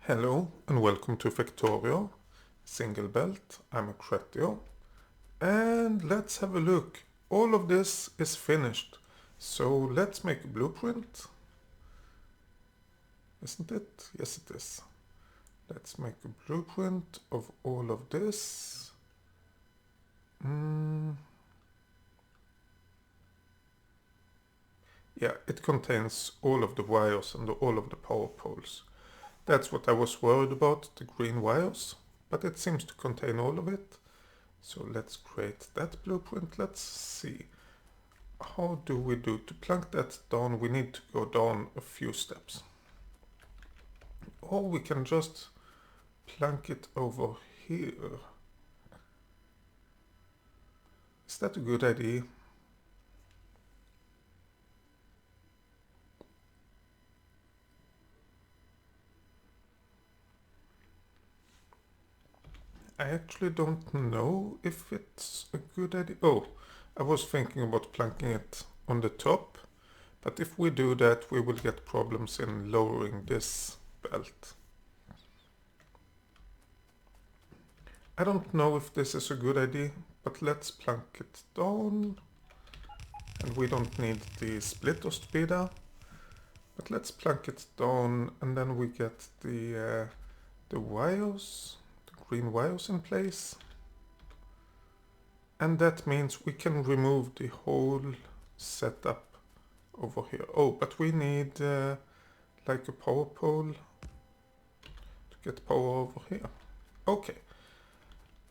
Hello and welcome to Factorio Single Belt. I'm Factorio and let's have a look. All of this is finished. So let's make a blueprint. Isn't it? Yes it is. Let's make a blueprint of all of this. Yeah, it contains all of the wires and all of the power poles. That's what I was worried about, the green wires, but it seems to contain all of it. So let's create that blueprint. Let's see. How do we do? To plunk that down, we need to go down a few steps. Or we can just plunk it over here. Is that a good idea? I actually don't know if it's a good idea. Oh, I was thinking about plunking it on the top. But if we do that, we will get problems in lowering this belt. I don't know if this is a good idea, but let's plunk it down. And we don't need the splitters to be there. But let's plunk it down and then we get the wires, the green wires in place. And that means we can remove the whole setup over here. Oh, but we need like a power pole to get power over here. Okay.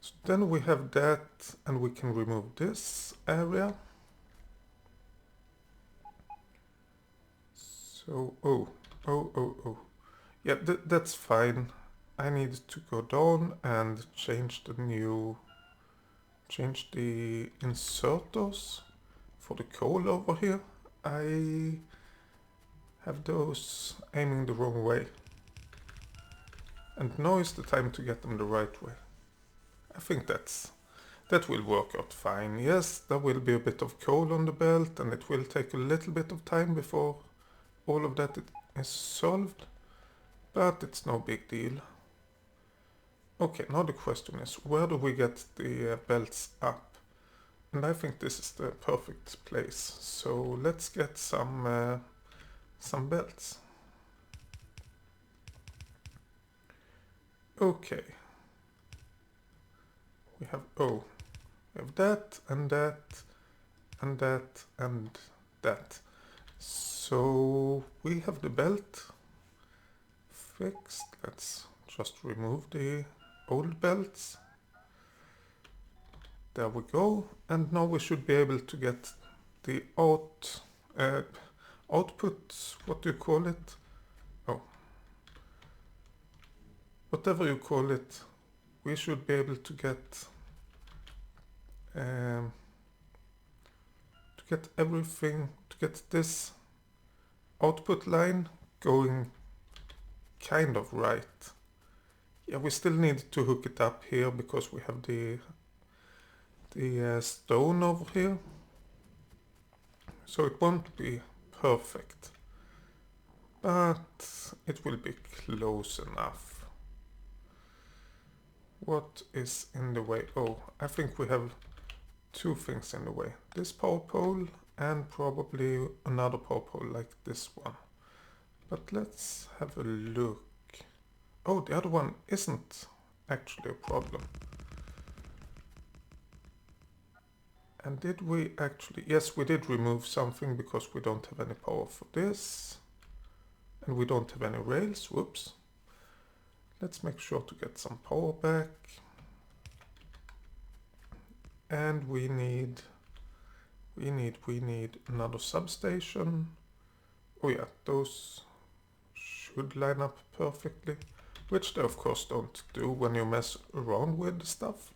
So then we have that and we can remove this area. So, oh. Yeah, that's fine. I need to go down and change the inserters for the coal over here. I have those aiming the wrong way. And now is the time to get them the right way. I think that will work out fine. Yes, there will be a bit of coal on the belt and it will take a little bit of time before all of that is solved. But it's no big deal. Okay, now the question is, where do we get the belts up? And I think this is the perfect place. So let's get some belts. Okay. We have that and that and that and that. So we have the belt fixed. Let's just remove the old belts. There we go. And now we should be able to get the output, what do you call it? Oh. Whatever you call it, we should be able to get everything, to get this output line going kind of right. Yeah, we still need to hook it up here because we have the stone over here. So it won't be perfect, but it will be close enough. What is in the way? Oh, I think we have two things in the way. This power pole and probably another power pole like this one. But let's have a look. Oh, the other one isn't actually a problem. And did we actually... Yes, we did remove something because we don't have any power for this. And we don't have any rails. Whoops. Let's make sure to get some power back. And we need another substation. Oh yeah, those should line up perfectly. Which they of course don't do when you mess around with the stuff.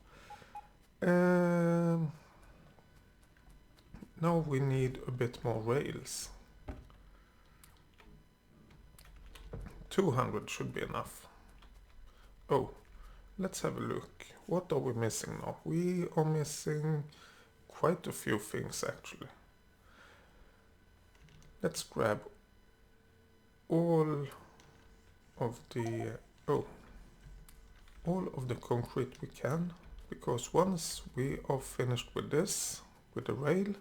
Now we need a bit more rails. 200 should be enough. Oh, let's have a look. What are we missing now? We are missing quite a few things actually. Let's grab all of the oh, all of the concrete we can, because once we are finished with this, with the rail,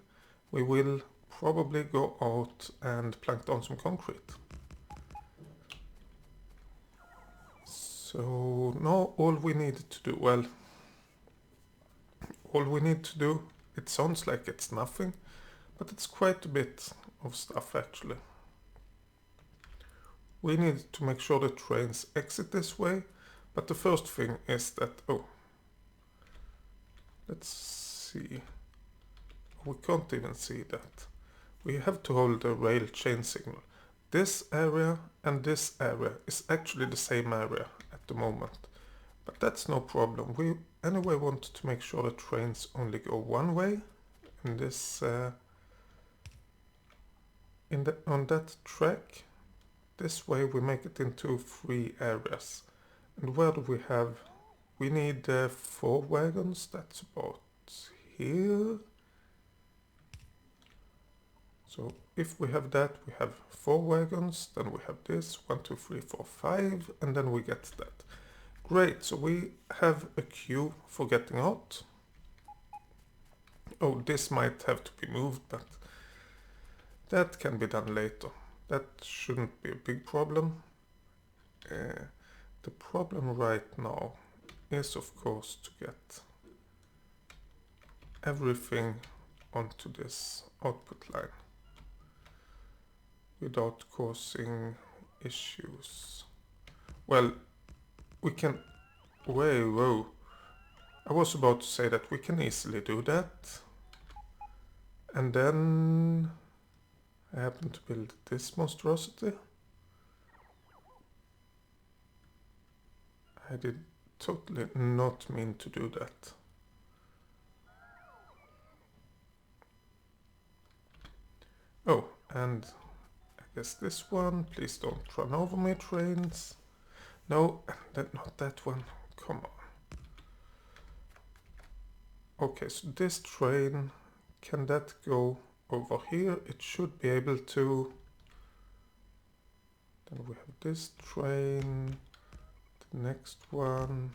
we will probably go out and plank down some concrete. So now all we need to do, well, all we need to do, it sounds like it's nothing, but it's quite a bit of stuff actually. We need to make sure the trains exit this way, but the first thing is that, oh, let's see, we can't even see that. We have to hold the rail chain signal. This area and this area is actually the same area at the moment, but that's no problem. We anyway want to make sure the trains only go one way in this on that track. This way we make it into 3 areas. And where do we have? We need 4 wagons. That's about here. So if we have that, we have 4 wagons. Then we have this 1, 2, 3, 4, 5, and then we get that. Great. So we have a queue for getting out. Oh, this might have to be moved, but that can be done later. That shouldn't be a big problem. The problem right now is of course to get everything onto this output line without causing issues. Well, we can... Whoa. I was about to say that we can easily do that. And then I happen to build this monstrosity. I did totally not mean to do that. Oh, and I guess this one. Please don't run over me, trains. No, not that one. Come on. Okay, so this train, can that go over here? It should be able to. Then we have this train. The next one.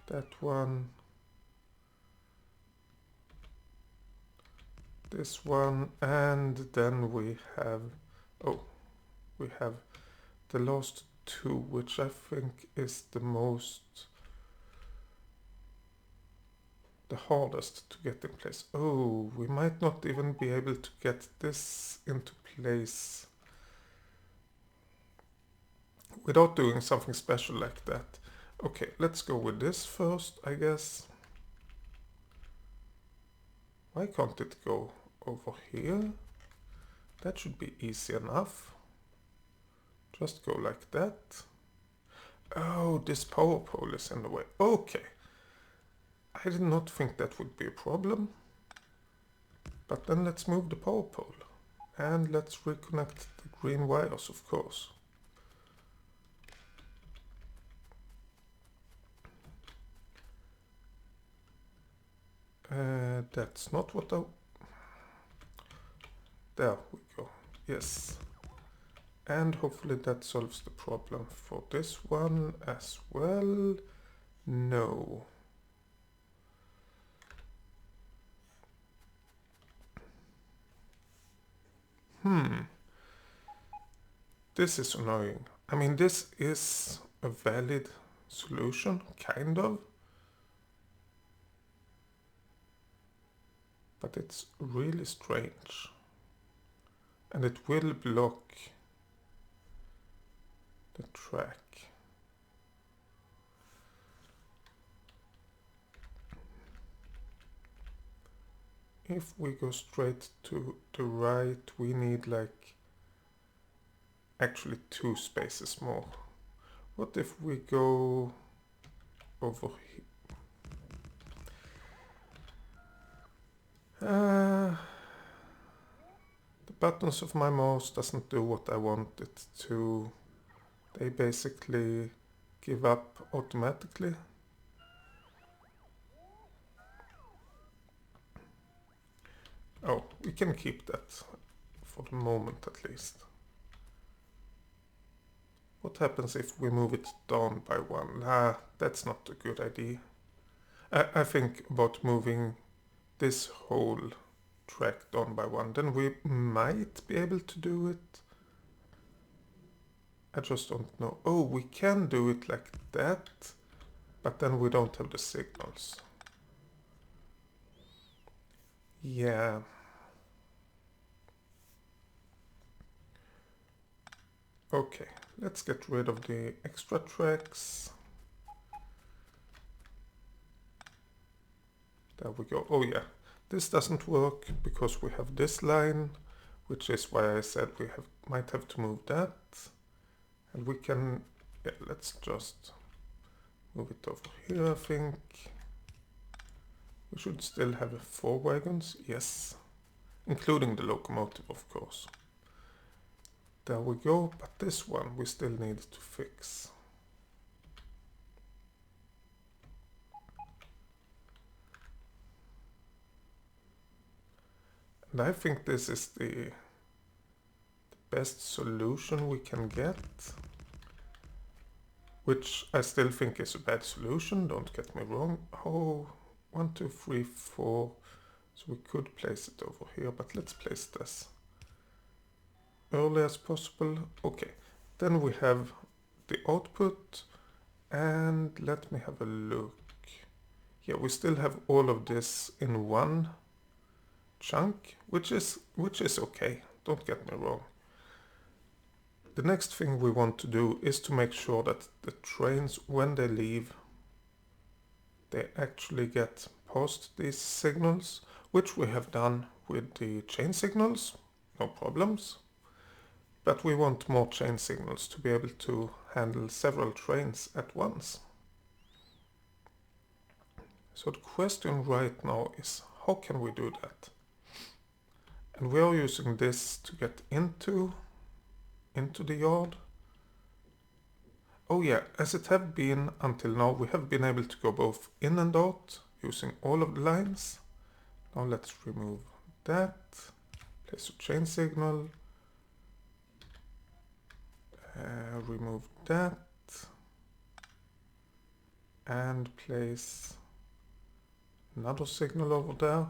That one. This one. And then we have... Oh, we have the last 2, which I think is the hardest to get in place. Oh, we might not even be able to get this into place without doing something special like that. Okay, let's go with this first, I guess. Why can't it go over here? That should be easy enough. Just go like that. Oh, this power pole is in the way. Okay. I did not think that would be a problem. But then let's move the power pole. And let's reconnect the green wires, of course. That's not what I... There we go. Yes. And hopefully that solves the problem for this one as well. No. This is annoying. I mean, this is a valid solution, kind of. But it's really strange. And it will block the track. If we go straight to the right, we need like actually 2 spaces more. What if we go over here? The buttons of my mouse doesn't do what I want it to. They basically give up automatically. Oh, we can keep that for the moment at least. What happens if we move it down by one? That's not a good idea. I think about moving this whole track down by one. Then we might be able to do it. I just don't know. Oh, we can do it like that, but then we don't have the signals. Yeah. Okay, let's get rid of the extra tracks. There we go. Oh yeah, this doesn't work because we have this line, which is why I said we might have to move that. And we can, yeah, let's just move it over here, I think. We should still have 4 wagons, yes. Including the locomotive, of course. There we go, but this one we still need to fix. And I think this is the best solution we can get. Which I still think is a bad solution, don't get me wrong. Oh, 1, 2, 3, 4. So we could place it over here, but let's place this early as possible. Okay, then we have the output, and let me have a look. Yeah, we still have all of this in one chunk, which is okay, don't get me wrong. The next thing we want to do is to make sure that the trains, when they leave, they actually get past these signals, which we have done with the chain signals, no problems. But we want more chain signals to be able to handle several trains at once. So the question right now is, how can we do that? And we are using this to get into the yard. Oh yeah, as it have been until now, we have been able to go both in and out using all of the lines. Now let's remove that, place a chain signal, remove that, and place another signal over there.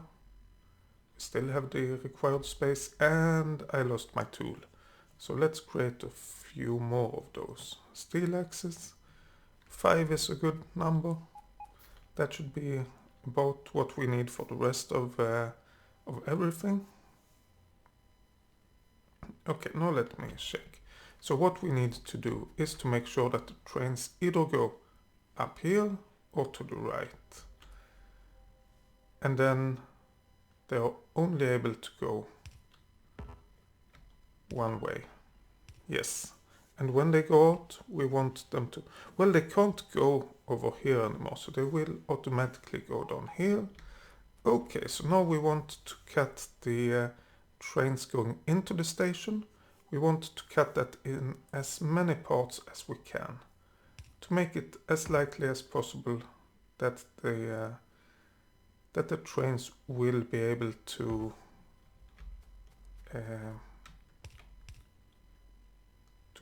We still have the required space, and I lost my tool. So let's create a few more of those. Steel axis, 5 is a good number. That should be about what we need for the rest of everything. Okay, now let me check. So what we need to do is to make sure that the trains either go up here or to the right. And then they are only able to go one way. Yes. And when they go out, we want them to... Well, they can't go over here anymore, so they will automatically go down here. Okay, so now we want to cut the trains going into the station. We want to cut that in as many parts as we can to make it as likely as possible that the trains will be able to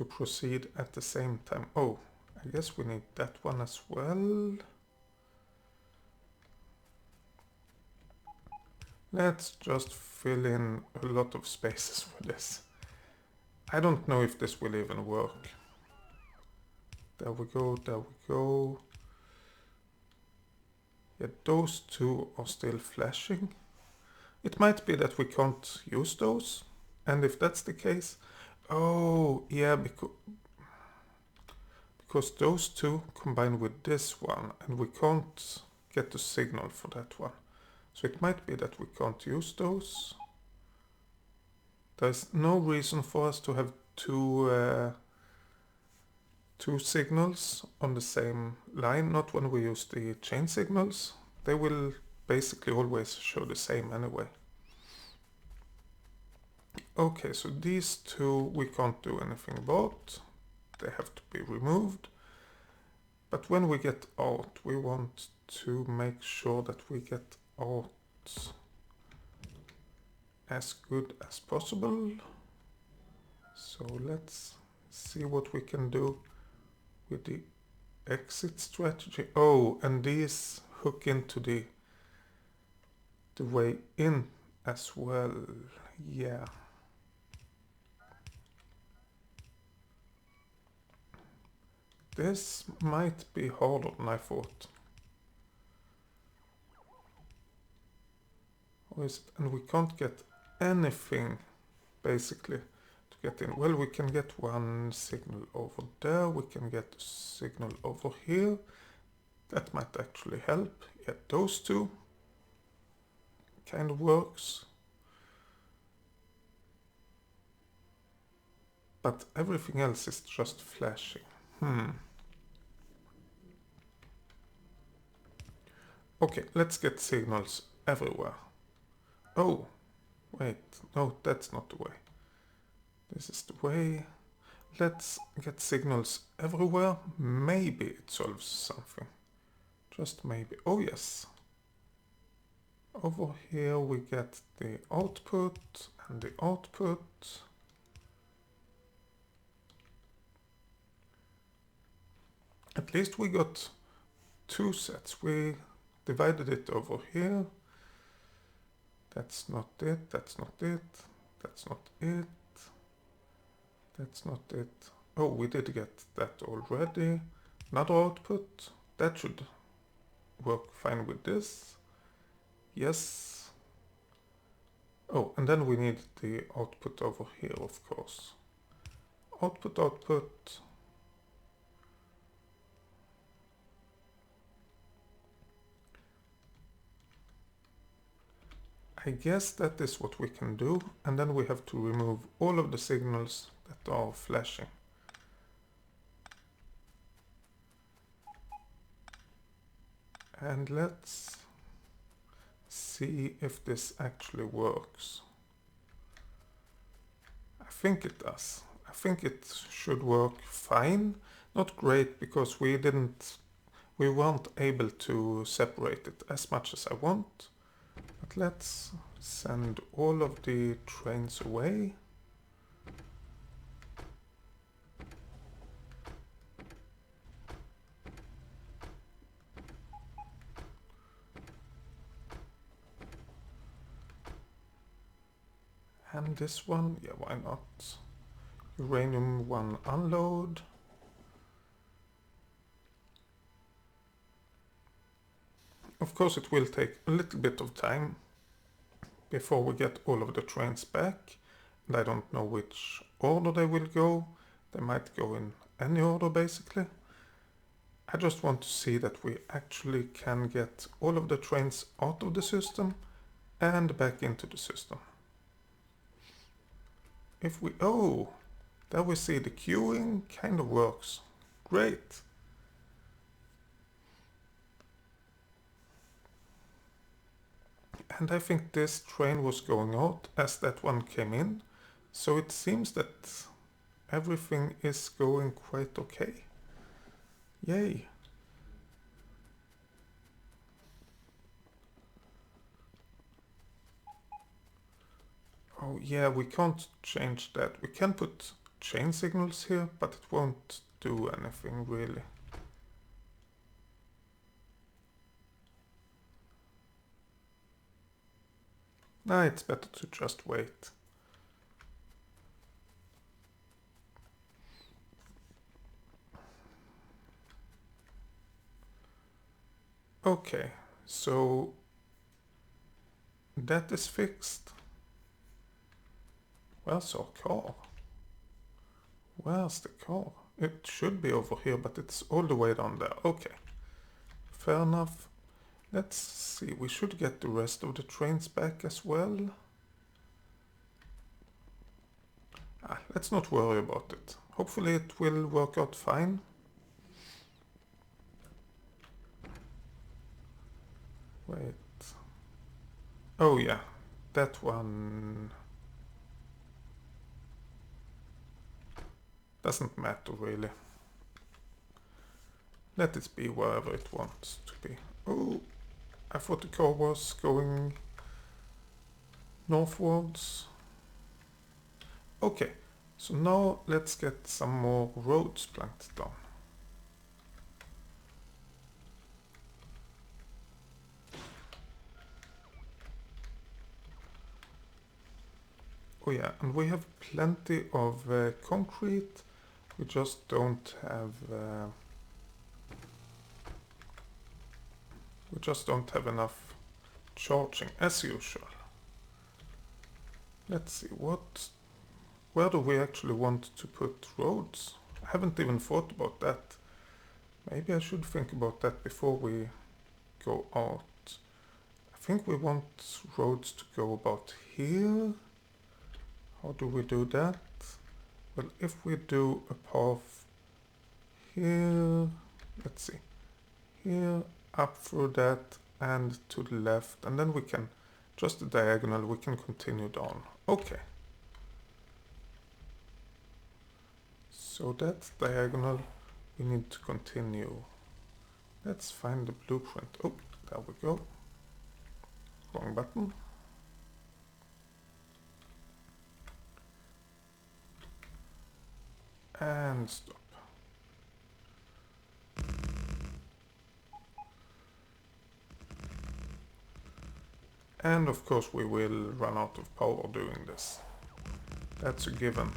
proceed at the same time. Oh, I guess we need that one as well. Let's just fill in a lot of spaces for this. I don't know if this will even work. There we go, there we go. Yeah, those two are still flashing. It might be that we can't use those. And if that's the case, oh yeah, because those two combine with this one, and we can't get the signal for that one. So it might be that we can't use those. There's no reason for us to have two signals on the same line, not when we use the chain signals. They will basically always show the same anyway. Okay, so these two we can't do anything about. They have to be removed. But when we get out, we want to make sure that we get out as good as possible. So let's see what we can do with the exit strategy. Oh, and these hook into the way in as well. Yeah. This might be harder than I thought. Or is it? And we can't get anything basically to get in. Well, we can get one signal over there. We can get a signal over here. That might actually help. Yeah, those two kind of works. But everything else is just flashing. Okay, let's get signals everywhere. Oh, wait, no, that's not the way. This is the way. Let's get signals everywhere. Maybe it solves something. Just maybe. Oh yes. Over here we get the output and the output. At least we got two sets. We divided it over here. That's not it, that's not it, that's not it, that's not it. Oh, we did get that already. Another output. That should work fine with this. Yes. Oh, and then we need the output over here, of course. Output, output. I guess that is what we can do, and then we have to remove all of the signals that are flashing. And let's see if this actually works. I think it does. I think it should work fine. Not great because we weren't able to separate it as much as I want. But let's send all of the trains away. And this one, yeah, why not? Uranium 1 unload. Of course it will take a little bit of time before we get all of the trains back. And I don't know which order they will go. They might go in any order basically. I just want to see that we actually can get all of the trains out of the system and back into the system. If we, oh, there we see the queuing kind of works. Great. And I think this train was going out as that one came in. So it seems that everything is going quite okay. Yay. Oh yeah, we can't change that. We can put chain signals here, but it won't do anything really. Nah, it's better to just wait. Okay, so that is fixed. Where's our car? Where's the car? It should be over here, but it's all the way down there. Okay, fair enough. Let's see, we should get the rest of the trains back as well. Let's not worry about it. Hopefully it will work out fine. Wait. Oh yeah, that one doesn't matter really. Let it be wherever it wants to be. Oh, I thought the car was going northwards. Okay, So now let's get some more roads planked down. Oh yeah, and we have plenty of concrete. We just don't have enough charging as usual. Let's see, where do we actually want to put roads? I haven't even thought about that. Maybe I should think about that before we go out. I think we want roads to go about here. How do we do that? Well, if we do a path here, let's see, here, up through that, and to the left, and then we can, just a diagonal, we can continue down. Okay. So that's diagonal, we need to continue. Let's find the blueprint. Oh, there we go. Wrong button. And stop. And of course we will run out of power doing this. That's a given.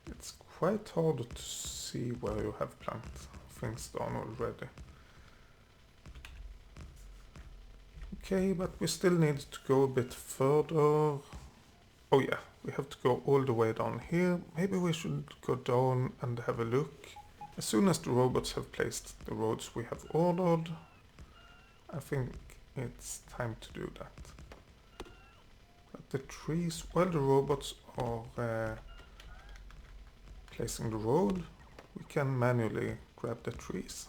It's quite hard to see where you have planked things down already. Okay, but we still need to go a bit further. Oh yeah, we have to go all the way down here. Maybe we should go down and have a look. As soon as the robots have placed the roads we have ordered, I think it's time to do that. But the trees, while the robots are placing the road, we can manually grab the trees.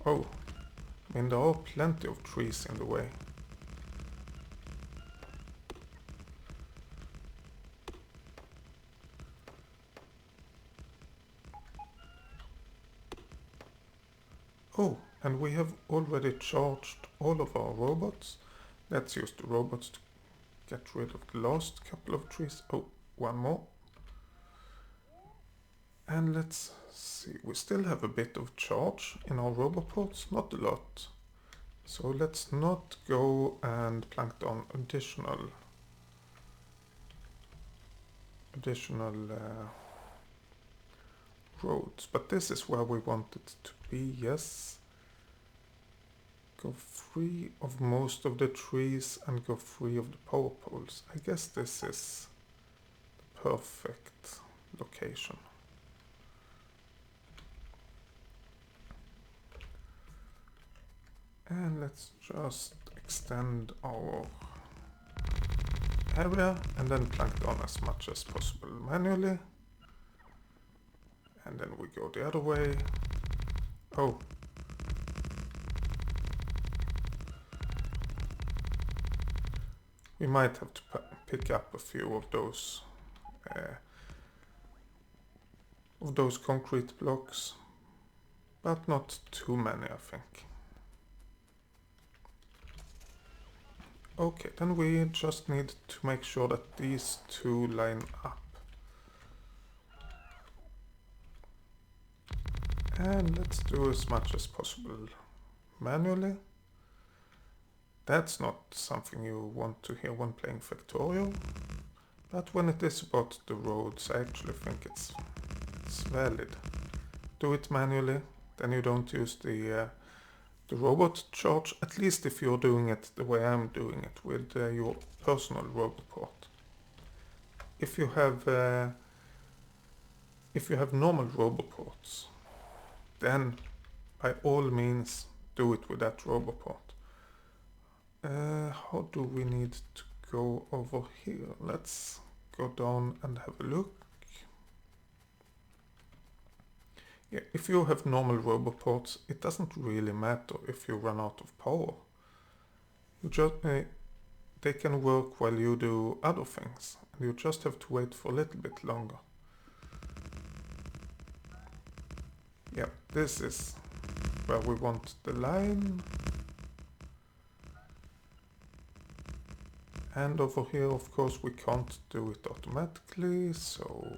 Oh, I mean there are plenty of trees in the way. Oh, and we have already charged all of our robots. Let's use the robots to get rid of the last couple of trees. Oh, one more. And let's see, we still have a bit of charge in our roboports, not a lot. So let's not go and plank down additional roads, but this is where we want it to be, yes. Go free of most of the trees and go free of the power poles. I guess this is the perfect location. And let's just extend our area and then plank down as much as possible manually. And then we go the other way. Oh. We might have to pick up a few of those concrete blocks, but not too many, I think. Okay, then we just need to make sure that these two line up. And let's do as much as possible manually. That's not something you want to hear when playing Factorio, but when it is about the roads, I actually think it's valid. Do it manually, then you don't use the robot charge, at least if you're doing it the way I'm doing it, with your personal roboport. If you have normal roboports, then by all means do it with that roboport. How do we need to go over here? Let's go down and have a look. Yeah, if you have normal roboports, it doesn't really matter if you run out of power. You just they can work while you do other things, and you just have to wait for a little bit longer. Yeah, this is where we want the line. And over here, of course, we can't do it automatically, so,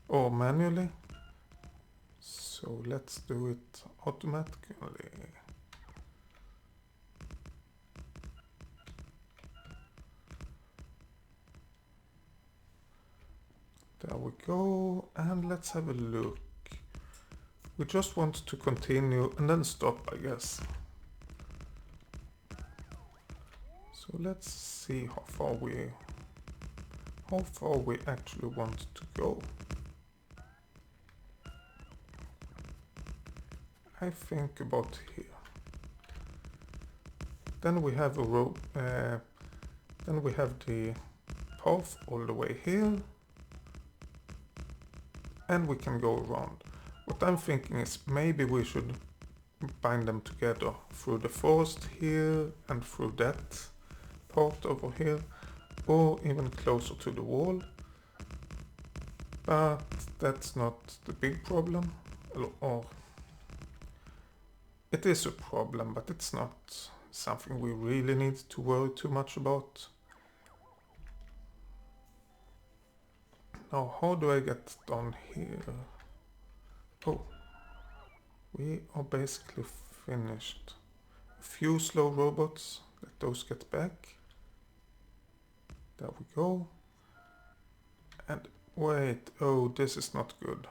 or manually. So let's do it automatically. There we go, and let's have a look. We just want to continue and then stop, I guess. So let's see how far we actually want to go. I think about here. Then we have a rope. Then we have the path all the way here, and we can go around. What I'm thinking is maybe we should bind them together through the forest here and through that part over here, or even closer to the wall. But that's not the big problem, or it is a problem, but it's not something we really need to worry too much about. Now, how do I get down here? Oh, we are basically finished. A few slow robots, let those get back. There we go. And wait, oh, this is not good.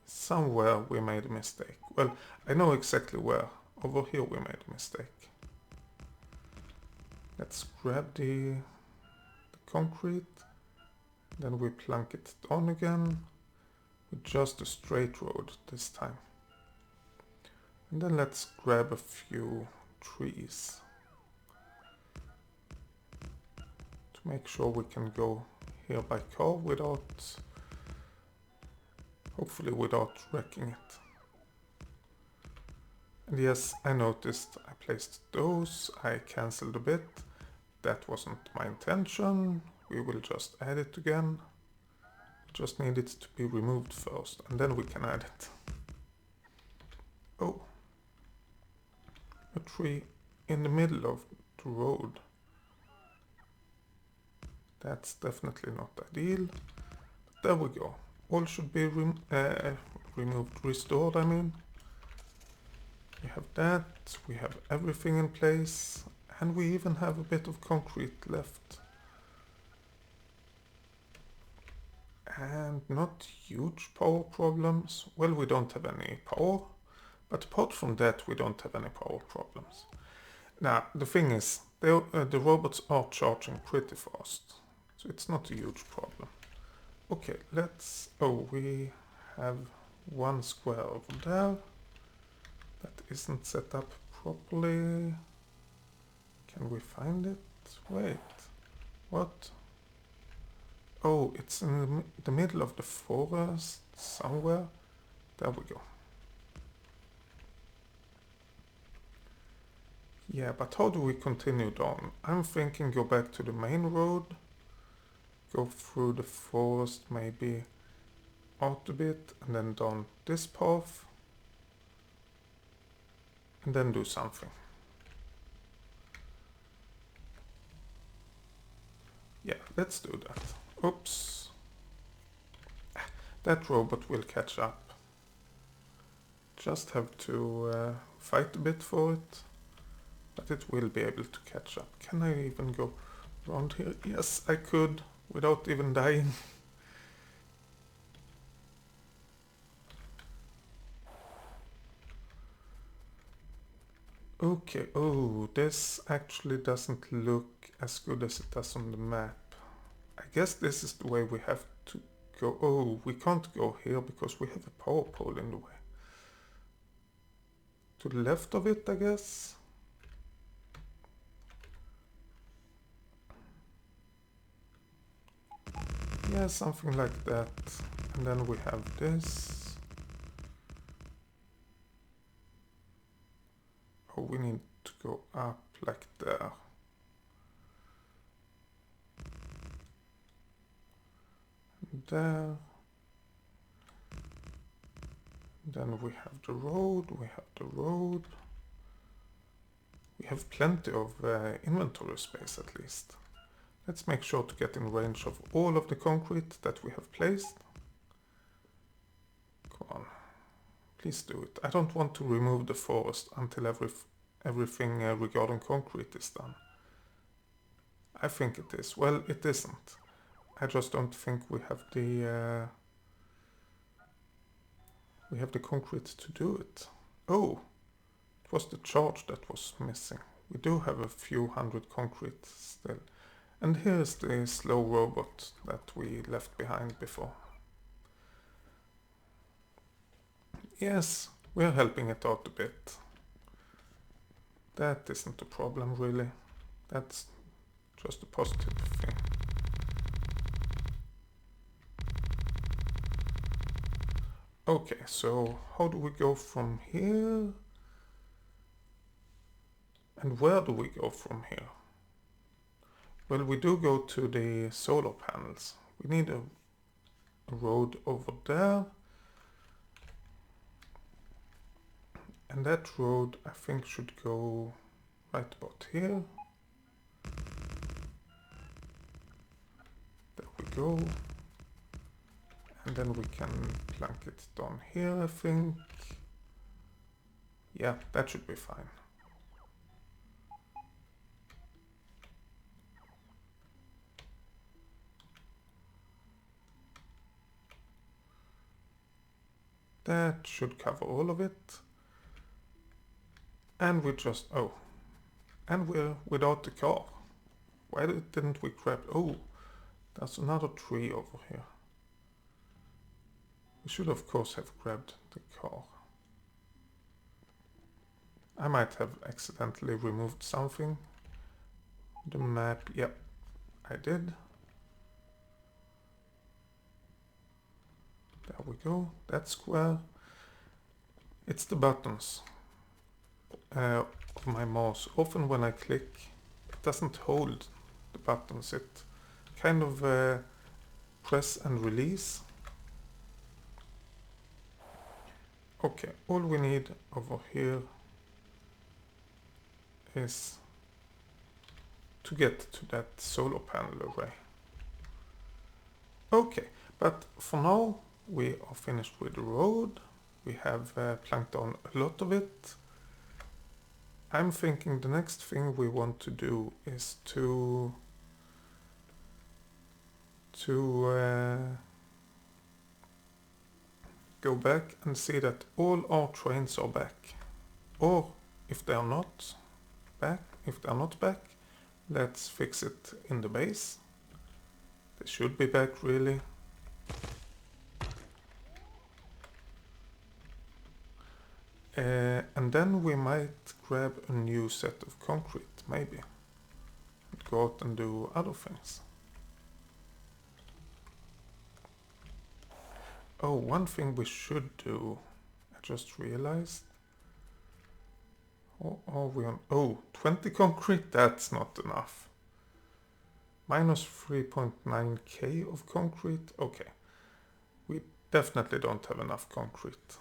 Somewhere we made a mistake. Well, I know exactly where. Over here we made a mistake. Let's grab the concrete. Then we plunk it down again. With just a straight road this time. And then let's grab a few trees. To make sure we can go here by car without... hopefully without wrecking it. And yes, I noticed I placed those, I cancelled a bit. That wasn't my intention. We will just add it again. Just need it to be removed first, and then we can add it. Oh. A tree in the middle of the road. That's definitely not ideal. But there we go. All should be removed, restored, I mean. We have that, we have everything in place, and we even have a bit of concrete left. And not huge power problems. Well, we don't have any power, but apart from that, we don't have any power problems. Now, the thing is, the robots are charging pretty fast, so it's not a huge problem. Okay, let's... oh, we have one square over there that isn't set up properly. Can we find it? Wait, what? Oh, it's in the middle of the forest somewhere. There we go. Yeah, but how do we continue down? I'm thinking go back to the main road. Go through the forest, maybe out a bit, and then down this path. And then do something. Yeah, let's do that. Oops. That robot will catch up. Just have to fight a bit for it. But it will be able to catch up. Can I even go around here? Yes, I could, without even dying. Okay, oh, this actually doesn't look as good as it does on the map. I guess this is the way we have to go. Oh, we can't go here because we have a power pole in the way. To the left of it, I guess. Yeah, something like that. And then we have this. Oh, we need to go up like there. And there. Then we have the road, we have the road. We have plenty of inventory space at least. Let's make sure to get in range of all of the concrete that we have placed. Come on, please do it. I don't want to remove the forest until everything regarding concrete is done. I think it is. Well, it isn't. I just don't think we have the concrete to do it. Oh, it was the charge that was missing. We do have a few hundred concrete still. And here's the slow robot that we left behind before. Yes, we're helping it out a bit. That isn't a problem really. That's just a positive thing. Okay, so how do we go from here? And where do we go from here? Well, we do go to the solar panels. We need a road over there. And that road, I think, should go right about here. There we go. And then we can plank it down here, I think. Yeah, that should be fine. That should cover all of it. And we just, oh, and we're without the car. Why didn't we grab, oh, there's another tree over here. We should of course have grabbed the car. I might have accidentally removed something. The map, yep, I did. There we go, that square. It's the buttons of my mouse. Often when I click, it doesn't hold the buttons. It kind of press and release. Okay, all we need over here is to get to that solar panel array. Okay, but for now we are finished with the road. We have planked on a lot of it. I'm thinking the next thing we want to do is to go back and see that all our trains are back. Or if they are not back, let's fix it in the base. They should be back really. And then we might grab a new set of concrete, maybe. And go out and do other things. Oh, one thing we should do, I just realized. Or are we on, oh, 20 concrete? That's not enough. Minus 3.9k of concrete? Okay. We definitely don't have enough concrete.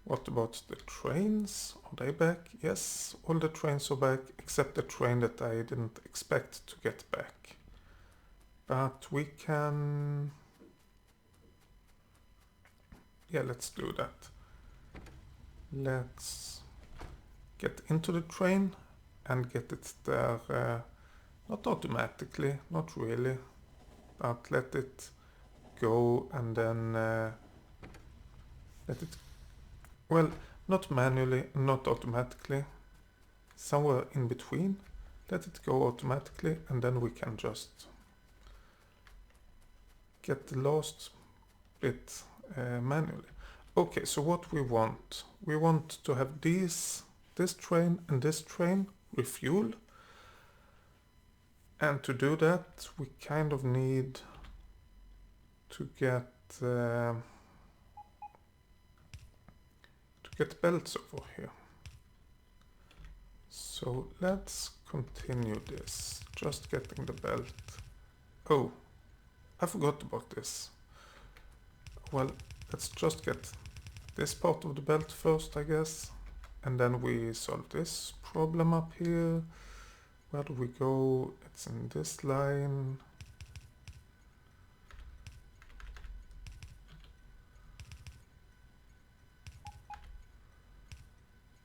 What about the trains? Are they back? Yes, all the trains are back, except the train that I didn't expect to get back. But we can... yeah, let's do that. Let's get into the train and get it there, not automatically, not really, but let it go and then let it, well, not manually, not automatically, somewhere in between. Let it go automatically and then we can just get the last bit manually. Okay, so what we want to have this train and this train refuel. And to do that, we kind of need to get belts over here. So let's continue this, just getting the belt. Oh, I forgot about this. Well, let's just get this part of the belt first, I guess. And then we solve this problem up here. Where do we go? It's in this line.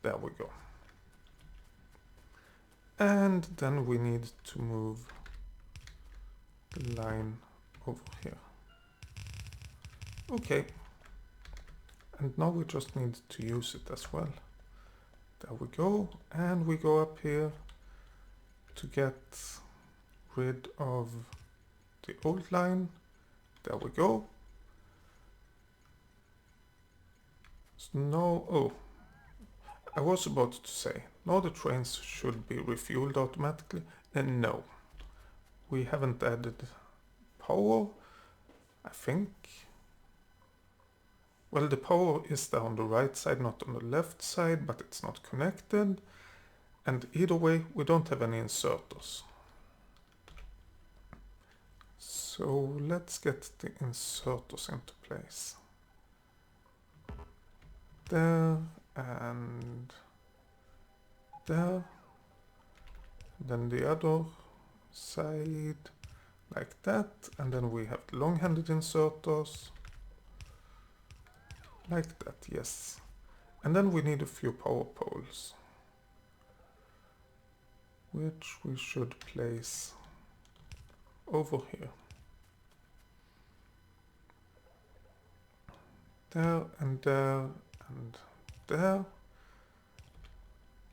There we go. And then we need to move the line over here. Okay. And now we just need to use it as well. There we go. And we go up here to get rid of the old line. There we go. So now, oh, I was about to say, now the trains should be refueled automatically. And no, we haven't added power, I think. Well, the power is there on the right side, not on the left side, but it's not connected. And either way, we don't have any inserters. So let's get the inserters into place. There and there. Then the other side like that. And then we have the long-handed inserters. Like that, yes. And then we need a few power poles, which we should place over here. There and there and there.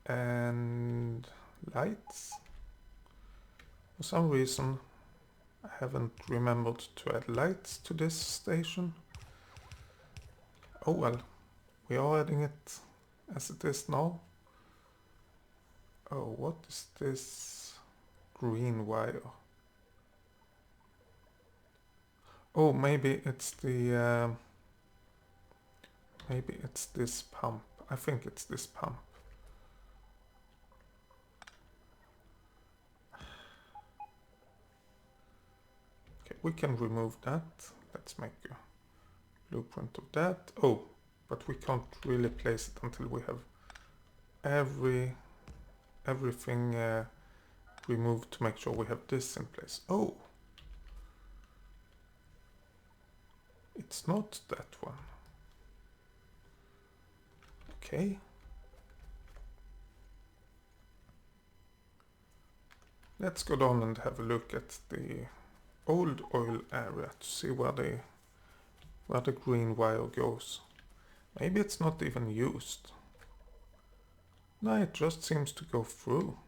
And lights. For some reason I haven't remembered to add lights to this station. Oh well, we are adding it as it is now. Oh, what is this green wire? Oh, maybe it's the maybe it's this pump. I think it's this pump. Okay, we can remove that. Let's make a blueprint of that. Oh, but we can't really place it until we have everything removed to make sure we have this in place. Oh, it's not that one. Okay. Let's go down and have a look at the old oil area to see where the green wire goes. Maybe it's not even used. No, it just seems to go through.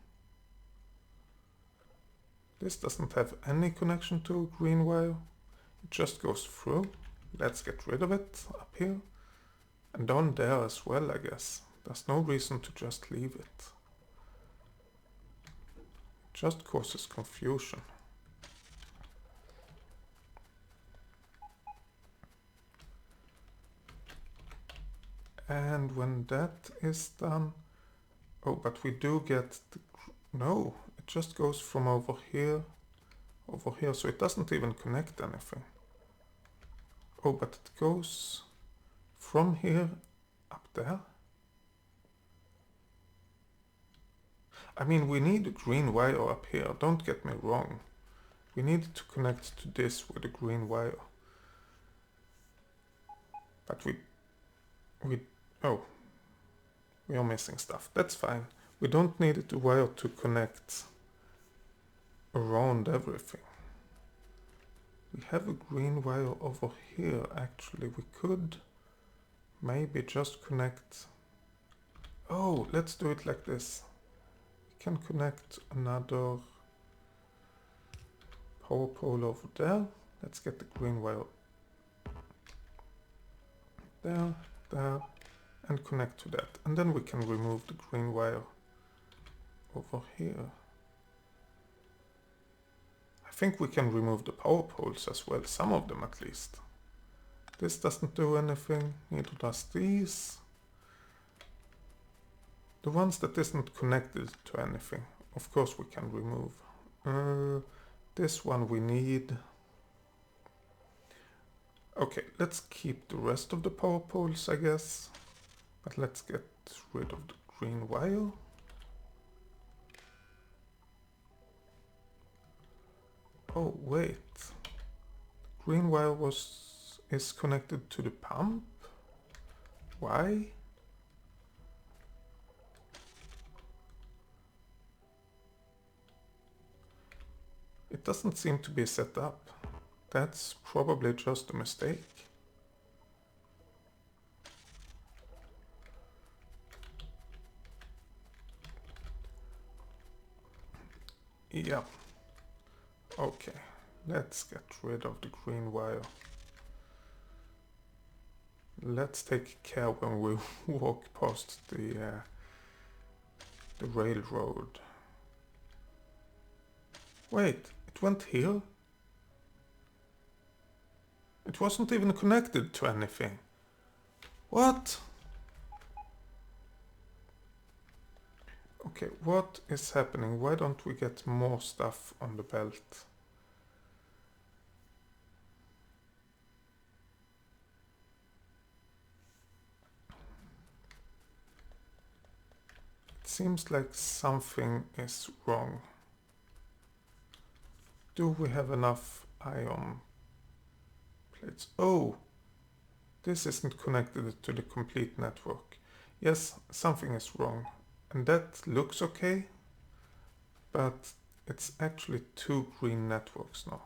This doesn't have any connection to a green wire. It just goes through. Let's get rid of it up here. And down there as well, I guess. There's no reason to just leave it. It just causes confusion. And when that is done... Oh, but we do get the... No, it just goes from over here, so it doesn't even connect anything. Oh, but it goes from here up there. I mean, we need a green wire up here, don't get me wrong. We need to connect to this with a green wire. But we are missing stuff. That's fine. We don't need a wire to connect around everything. We have a green wire over here, actually. We could maybe just connect... Oh, let's do it like this. We can connect another power pole over there. Let's get the green wire there, there, and connect to that. And then we can remove the green wire over here. I think we can remove the power poles as well, some of them at least. This doesn't do anything, neither does these. The ones that isn't connected to anything, of course we can remove. This one we need. Okay, let's keep the rest of the power poles, I guess. But let's get rid of the green wire. Oh wait, green wire is connected to the pump. Why? It doesn't seem to be set up. That's probably just a mistake. Yeah. Okay, let's get rid of the green wire. Let's take care when we walk past the railroad. Wait, it went here? It wasn't even connected to anything. What? Okay, what is happening? Why don't we get more stuff on the belt? It seems like something is wrong. Do we have enough iron plates? Oh, this isn't connected to the complete network. Yes, something is wrong. And that looks okay, but it's actually 2 green networks now.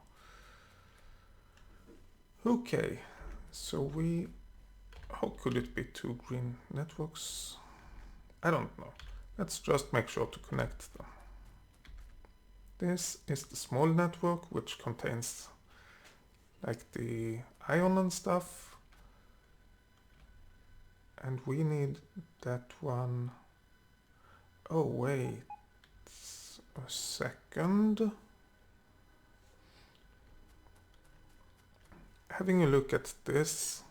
Okay, so how could it be 2 green networks? I don't know. Let's just make sure to connect them. This is the small network, which contains like the iron and stuff. And we need that one. Oh wait a second. Having a look at this,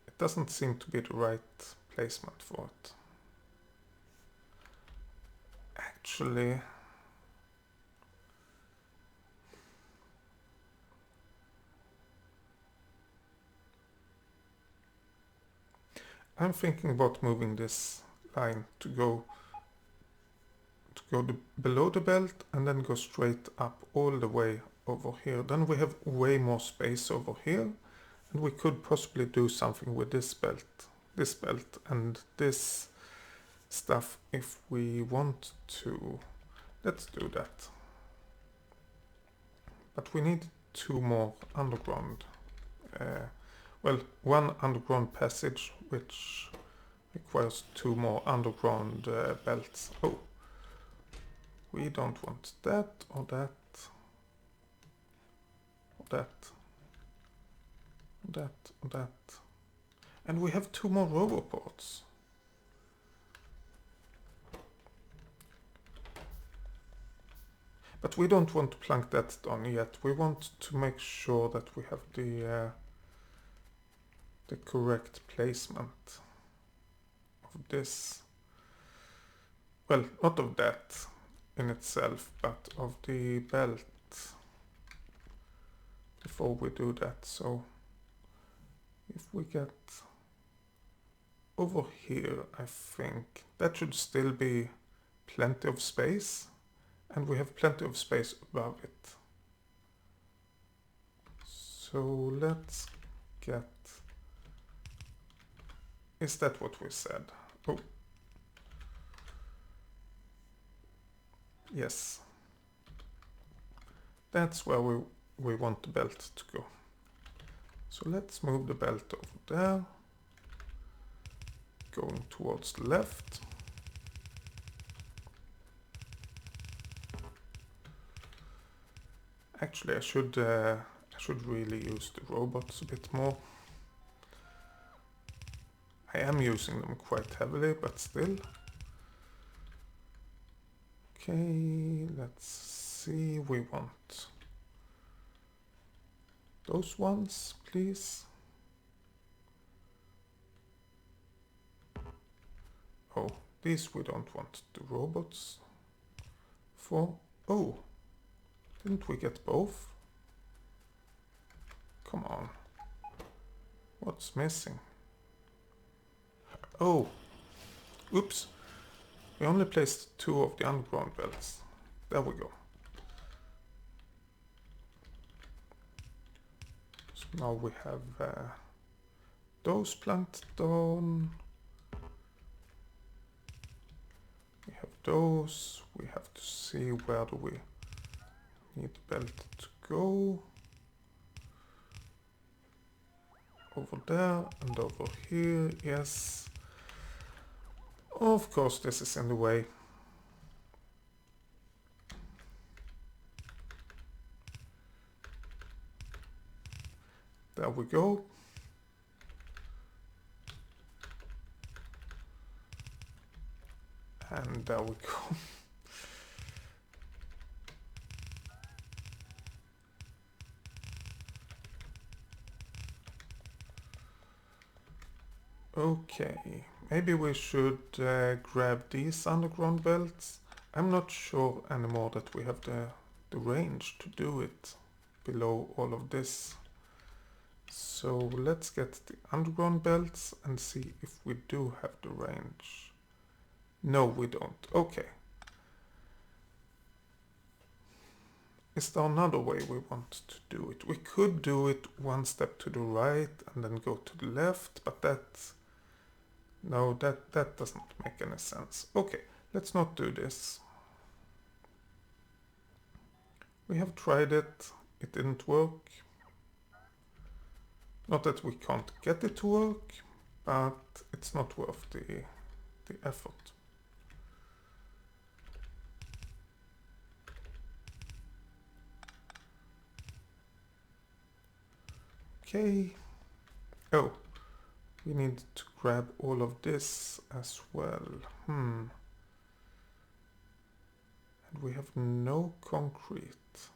it doesn't seem to be the right placement for it. Actually, I'm thinking about moving this line to go below the belt and then go straight up all the way over here. Then we have way more space over here, and we could possibly do something with this belt and this stuff if we want to. Let's do that. But we need 2 more underground. Well, 1 underground passage, which requires 2 more underground belts. Oh, we don't want that or that or that or that or that. And we have 2 more roboports. But we don't want to plunk that down yet. We want to make sure that we have the correct placement of this. Well, not of that in itself, but of the belt before we do that. So if we get over here, I think that should still be plenty of space, and we have plenty of space above it. So let's get... Is that what we said? Oh. Yes. That's where we want the belt to go. So let's move the belt over there. Going towards the left. Actually, I should really use the robots a bit more. I am using them quite heavily, but still. Okay, let's see. We want those ones, please. Oh, these we don't want the robots for. Oh, didn't we get both? Come on. What's missing? Oh, oops. We only placed 2 of the underground belts. There we go. So now we have those planked down. We have those. We have to see where do we need the belt to go. Over there and over here, yes. Of course this is in the way. There we go. And there we go. Okay, maybe we should grab these underground belts. I'm not sure anymore that we have the range to do it below all of this. So let's get the underground belts and see if we do have the range. No, we don't. Okay. Is there another way we want to do it? We could do it one step to the right and then go to the left, but no, that doesn't make any sense. Okay, let's not do this. We have tried it. It didn't work. Not that we can't get it to work, but it's not worth the effort. Okay. Oh, we need to grab all of this as well. And we have no concrete.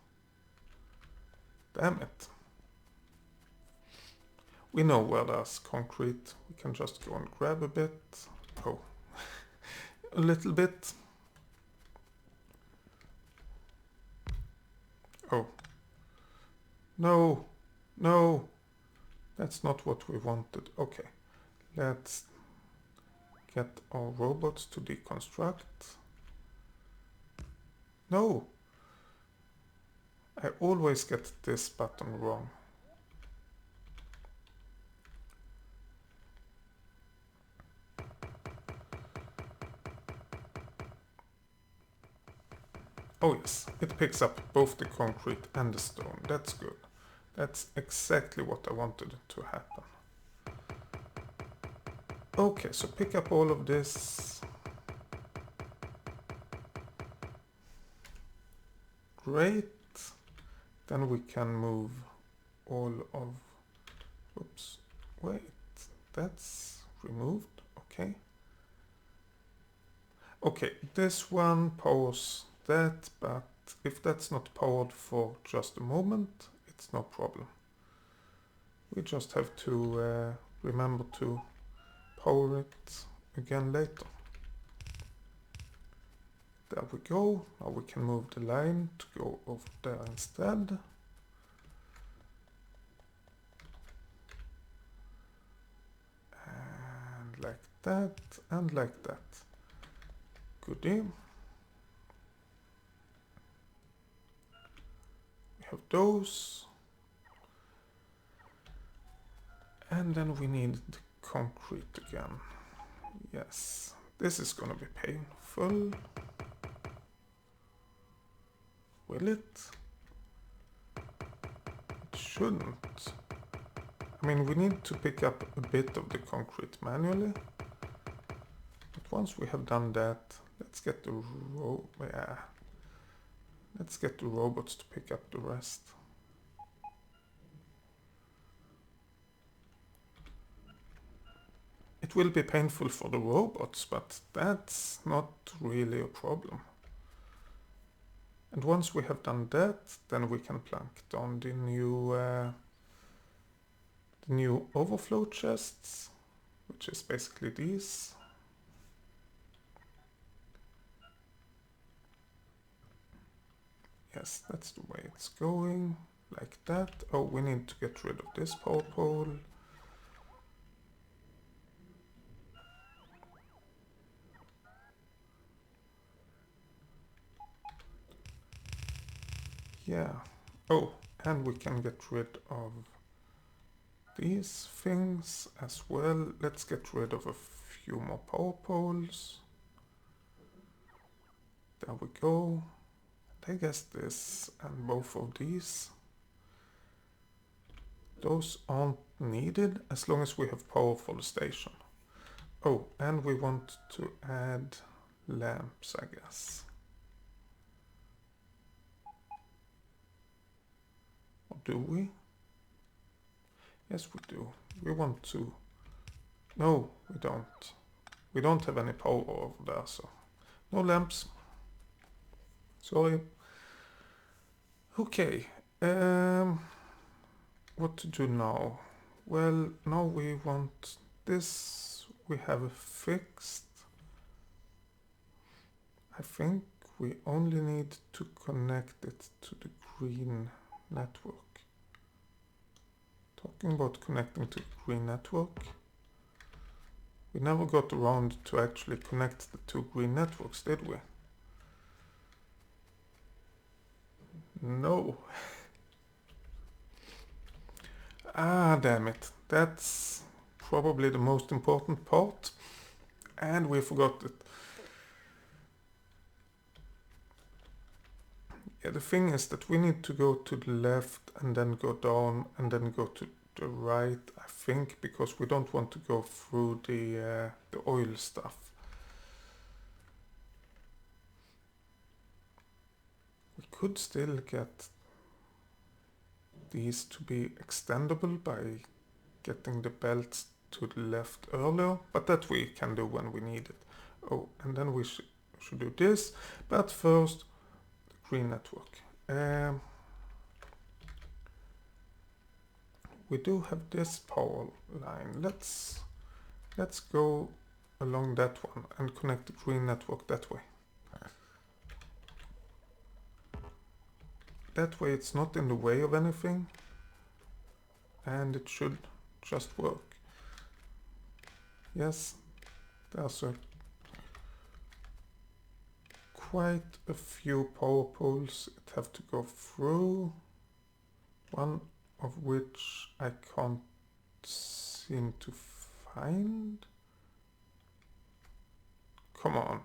Damn it. We know where there's concrete. We can just go and grab a bit. Oh, a little bit. Oh. No, no. That's not what we wanted. Okay, let's get our robots to deconstruct. No! I always get this button wrong. Oh yes, it picks up both the concrete and the stone. That's good. That's exactly what I wanted to happen. Okay, so pick up all of this. Great. Then we can move all of... Oops. Wait. That's removed. Okay. Okay, this one powers that, but if that's not powered for just a moment, it's no problem. We just have to remember to power it again later. There we go. Now we can move the line to go over there instead. And like that, and like that. Goodie. We have those. And then we need the concrete again. Yes, this is gonna be painful. Will it? It shouldn't. I mean, we need to pick up a bit of the concrete manually. But once we have done that, let's get the let's get the robots to pick up the rest. It will be painful for the robots, but that's not really a problem. And once we have done that, then we can plank down the new overflow chests, which is basically these. Yes, that's the way it's going, like that. Oh, we need to get rid of this power pole. Yeah. Oh, and we can get rid of these things as well. Let's get rid of a few more power poles. There we go. I guess this and both of these. Those aren't needed as long as we have power for the station. Oh, and we want to add lamps, I guess. Or do we? Yes, we do. We want to... No, we don't. We don't have any power over there, so... No lamps. Sorry. Okay. What to do now? Well, now we want this. We have fixed. I think we only need to connect it to the green network. Talking about connecting to the green network. We never got around to actually connect the two green networks, did we? No. Ah, damn it. That's probably the most important part. And we forgot it. Yeah, the thing is that we need to go to the left and then go down and then go to the right, I think, because we don't want to go through the oil stuff. We could still get these to be extendable by getting the belts to the left earlier, but that we can do when we need it. Oh, and then we should do this, but first the green network. We do have this power line. Let's go along that one and connect the green network that way. That way it's not in the way of anything, and it should just work. Yes, there's quite a few power poles that have to go through, one of which I can't seem to find. Come on,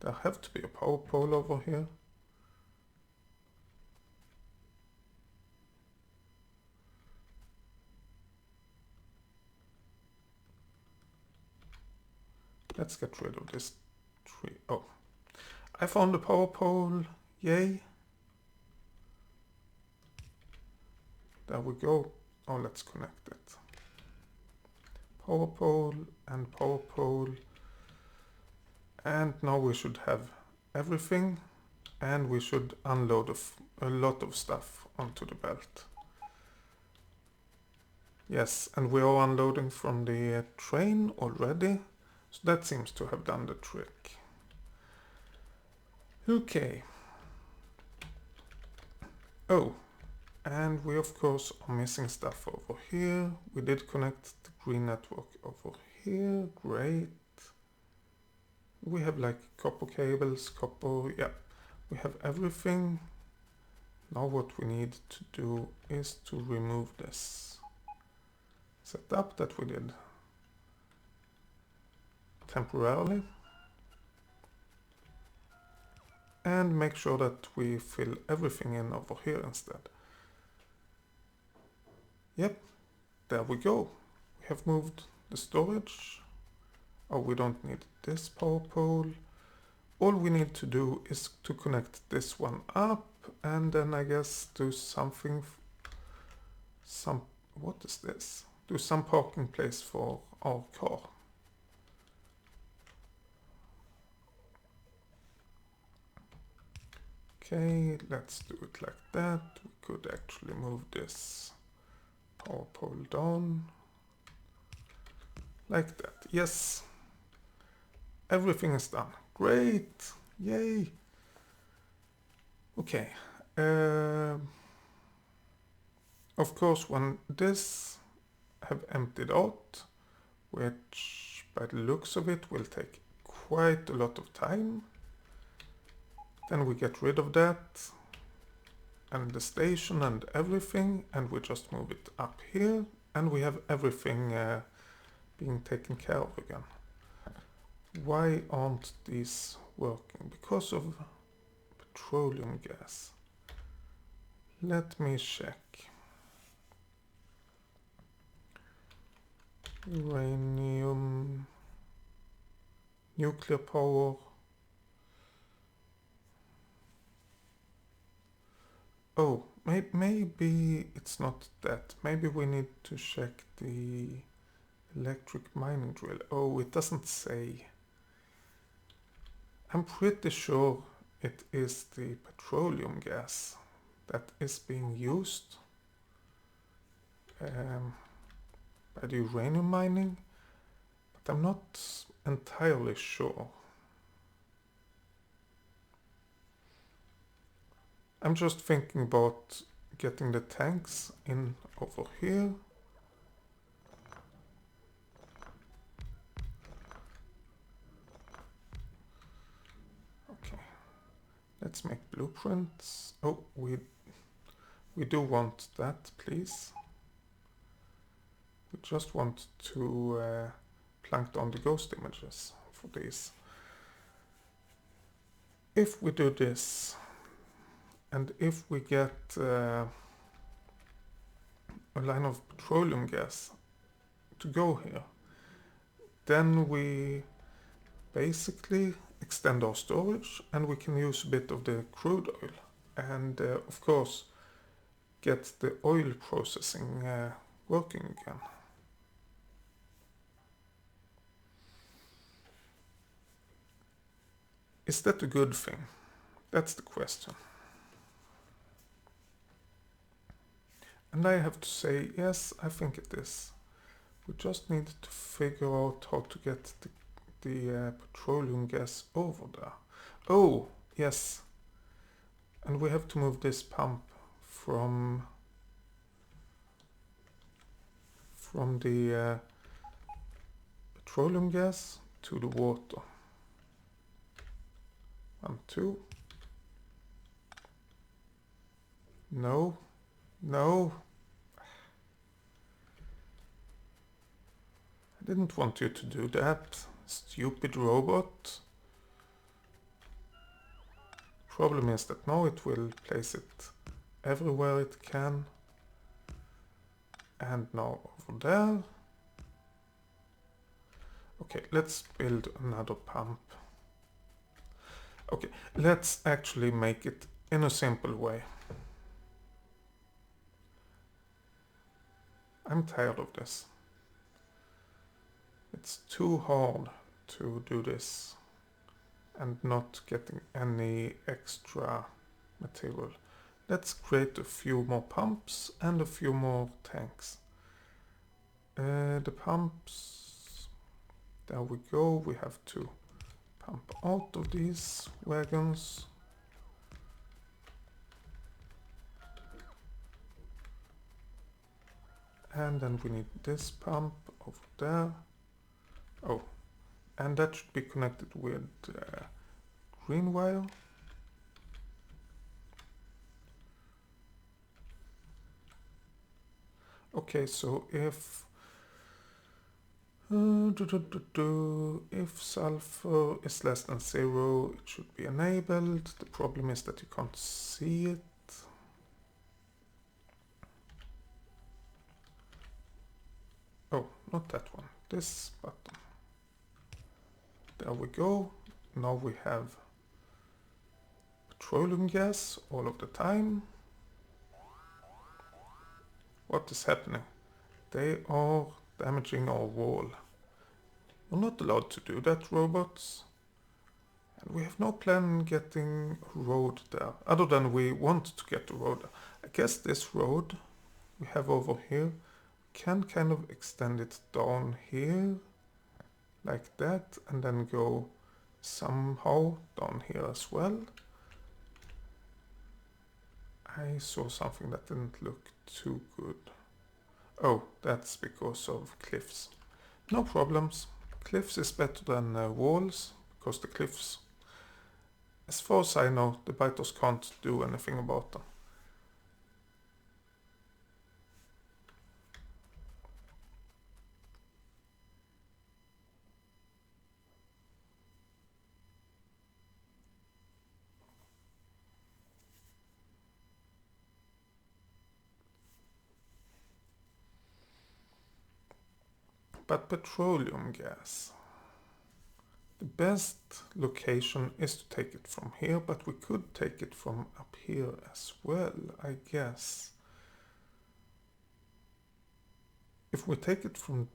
there have to be a power pole over here. Let's get rid of this tree. Oh, I found the power pole. Yay. There we go. Oh, let's connect it. Power pole and power pole. And now we should have everything. And we should unload a lot of stuff onto the belt. Yes, and we are unloading from the train already. So that seems to have done the trick. Okay. Oh, and we of course are missing stuff over here. We did connect the green network over here. Great. We have like copper cables, copper, yeah. We have everything. Now what we need to do is to remove this setup that we did temporarily. And make sure that we fill everything in over here instead. Yep, there we go. We have moved the storage. Oh, we don't need this power pole. All we need to do is to connect this one up and then I guess do something, what is this? Do some parking place for our car. Okay, let's do it like that. We could actually move this power pole down. Like that, yes. Everything is done. Great, yay. Okay. Of course, when this have emptied out, which by the looks of it will take quite a lot of time, then we get rid of that. and the station and everything, and we just move it up here, and we have everything being taken care of again. Why aren't these working? Because of petroleum gas. Let me check. Uranium, nuclear power. Oh, maybe it's not that. Maybe we need to check the electric mining drill. Oh, it doesn't say. I'm pretty sure it is the petroleum gas that is being used by the uranium mining, but I'm not entirely sure. I'm just thinking about getting the tanks in over here. Okay, let's make blueprints. Oh, we do want that, please. We just want to plank down the ghost images for these. If we do this, and if we get a line of petroleum gas to go here, then we basically extend our storage and we can use a bit of the crude oil and of course get the oil processing working again. Is that a good thing? That's the question. And I have to say, yes, I think it is. We just need to figure out how to get the petroleum gas over there. Oh, yes. And we have to move this pump from the petroleum gas to the water. 1, 2. No. No. I didn't want you to do that, stupid robot. Problem is that now it will place it everywhere it can. And now over there. Okay, let's build another pump. Okay, let's actually make it in a simple way. I'm tired of this. It's too hard to do this and not getting any extra material. Let's create a few more pumps and a few more tanks. The pumps, there we go. We have to pump out of these wagons. And then we need this pump over there. Oh, and that should be connected with green wire. Okay, so if sulfur is less than 0, it should be enabled. The problem is that you can't see it. Oh, not that one. This button. There we go. Now we have petroleum gas all of the time. What is happening? They are damaging our wall. You're not allowed to do that, robots. And we have no plan on getting a road there, other than we want to get a road there. I guess this road we have over here can kind of extend it down here, like that, and then go somehow down here as well. I saw something that didn't look too good. Oh, that's because of cliffs. No problems. Cliffs is better than walls, because the cliffs, as far as I know, the biters can't do anything about them. but petroleum gas. The best location is to take it from here, but we could take it from up here as well, I guess. If we take it from...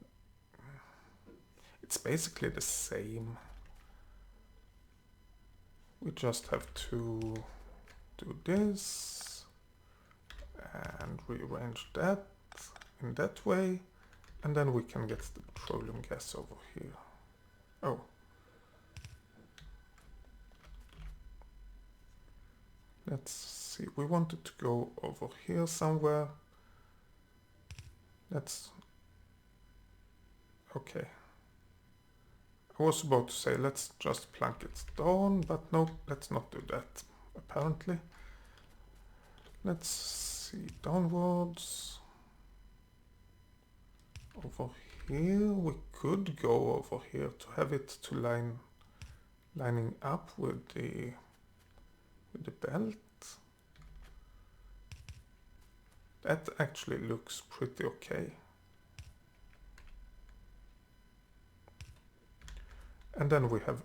it's basically the same. We just have to do this and rearrange that in that way, and then we can get the petroleum gas over here. Oh. Let's see, we want it to go over here somewhere. Let's... okay. I was about to say let's just plank it down, but no, let's not do that, apparently. Let's see, downwards. Over here, we could go over here to have it to lining up with the belt. That actually looks pretty okay. And then we have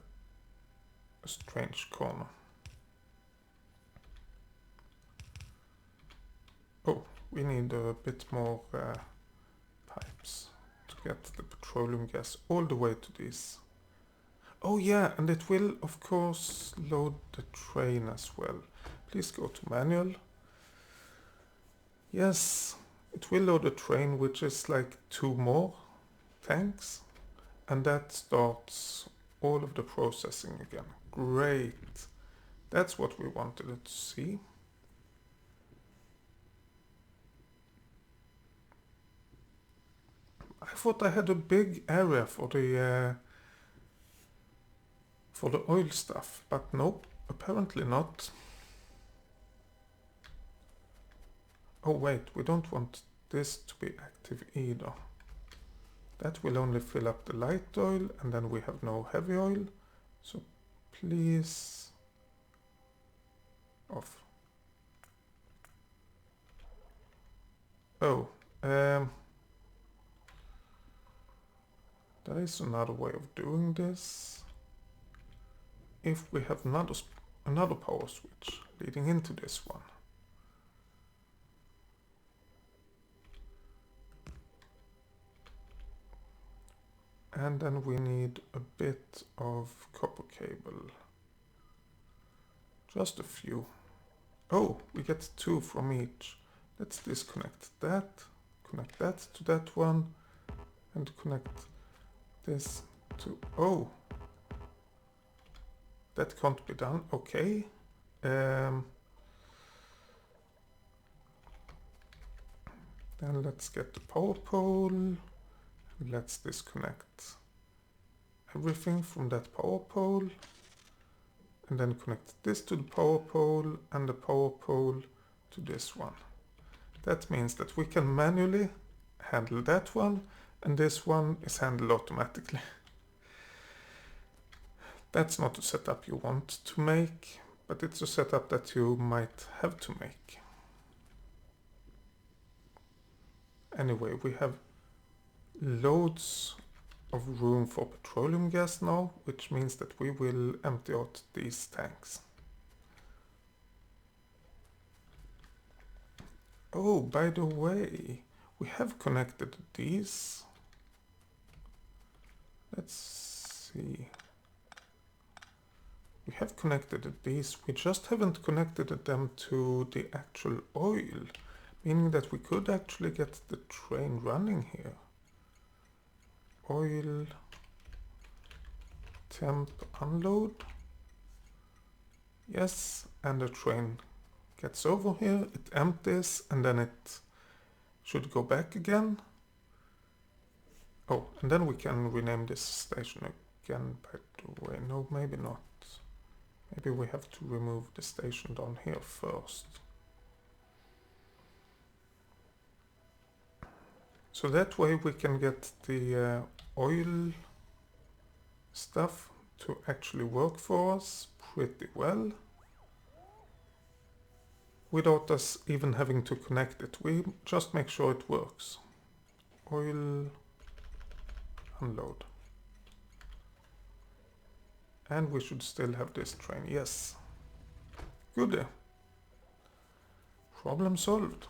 a strange corner. Oh, we need a bit more pipes to get the petroleum gas all the way to this. Oh yeah, and it will of course load the train as well. Please go to manual. Yes, it will load a train, which is like 2 more tanks, and that starts all of the processing again. Great. That's what we wanted it to see. I thought I had a big area for the oil stuff, but nope, apparently not. Oh wait, we don't want this to be active either. That will only fill up the light oil, and then we have no heavy oil. So please off. Oh, there is another way of doing this. If we have another power switch leading into this one. And then we need a bit of copper cable. Just a few. Oh, we get 2 from each. Let's disconnect that, connect that to that one, and connect this to... oh! That can't be done, okay. Then let's get the power pole. Let's disconnect everything from that power pole, and then connect this to the power pole and the power pole to this one. That means that we can manually handle that one, and this one is handled automatically. That's not a setup you want to make, but it's a setup that you might have to make. Anyway, we have loads of room for petroleum gas now, which means that we will empty out these tanks. Oh, by the way, we have connected these. Let's see. We have connected these, we just haven't connected them to the actual oil, meaning that we could actually get the train running here. Oil, temp, unload. Yes, and the train gets over here, it empties, and then it should go back again. Oh, and then we can rename this station again, by the way. No, maybe not. Maybe we have to remove the station down here first. So that way we can get the oil stuff to actually work for us pretty well, without us even having to connect it. We just make sure it works. Oil, unload. And we should still have this train, yes. Good. Problem solved.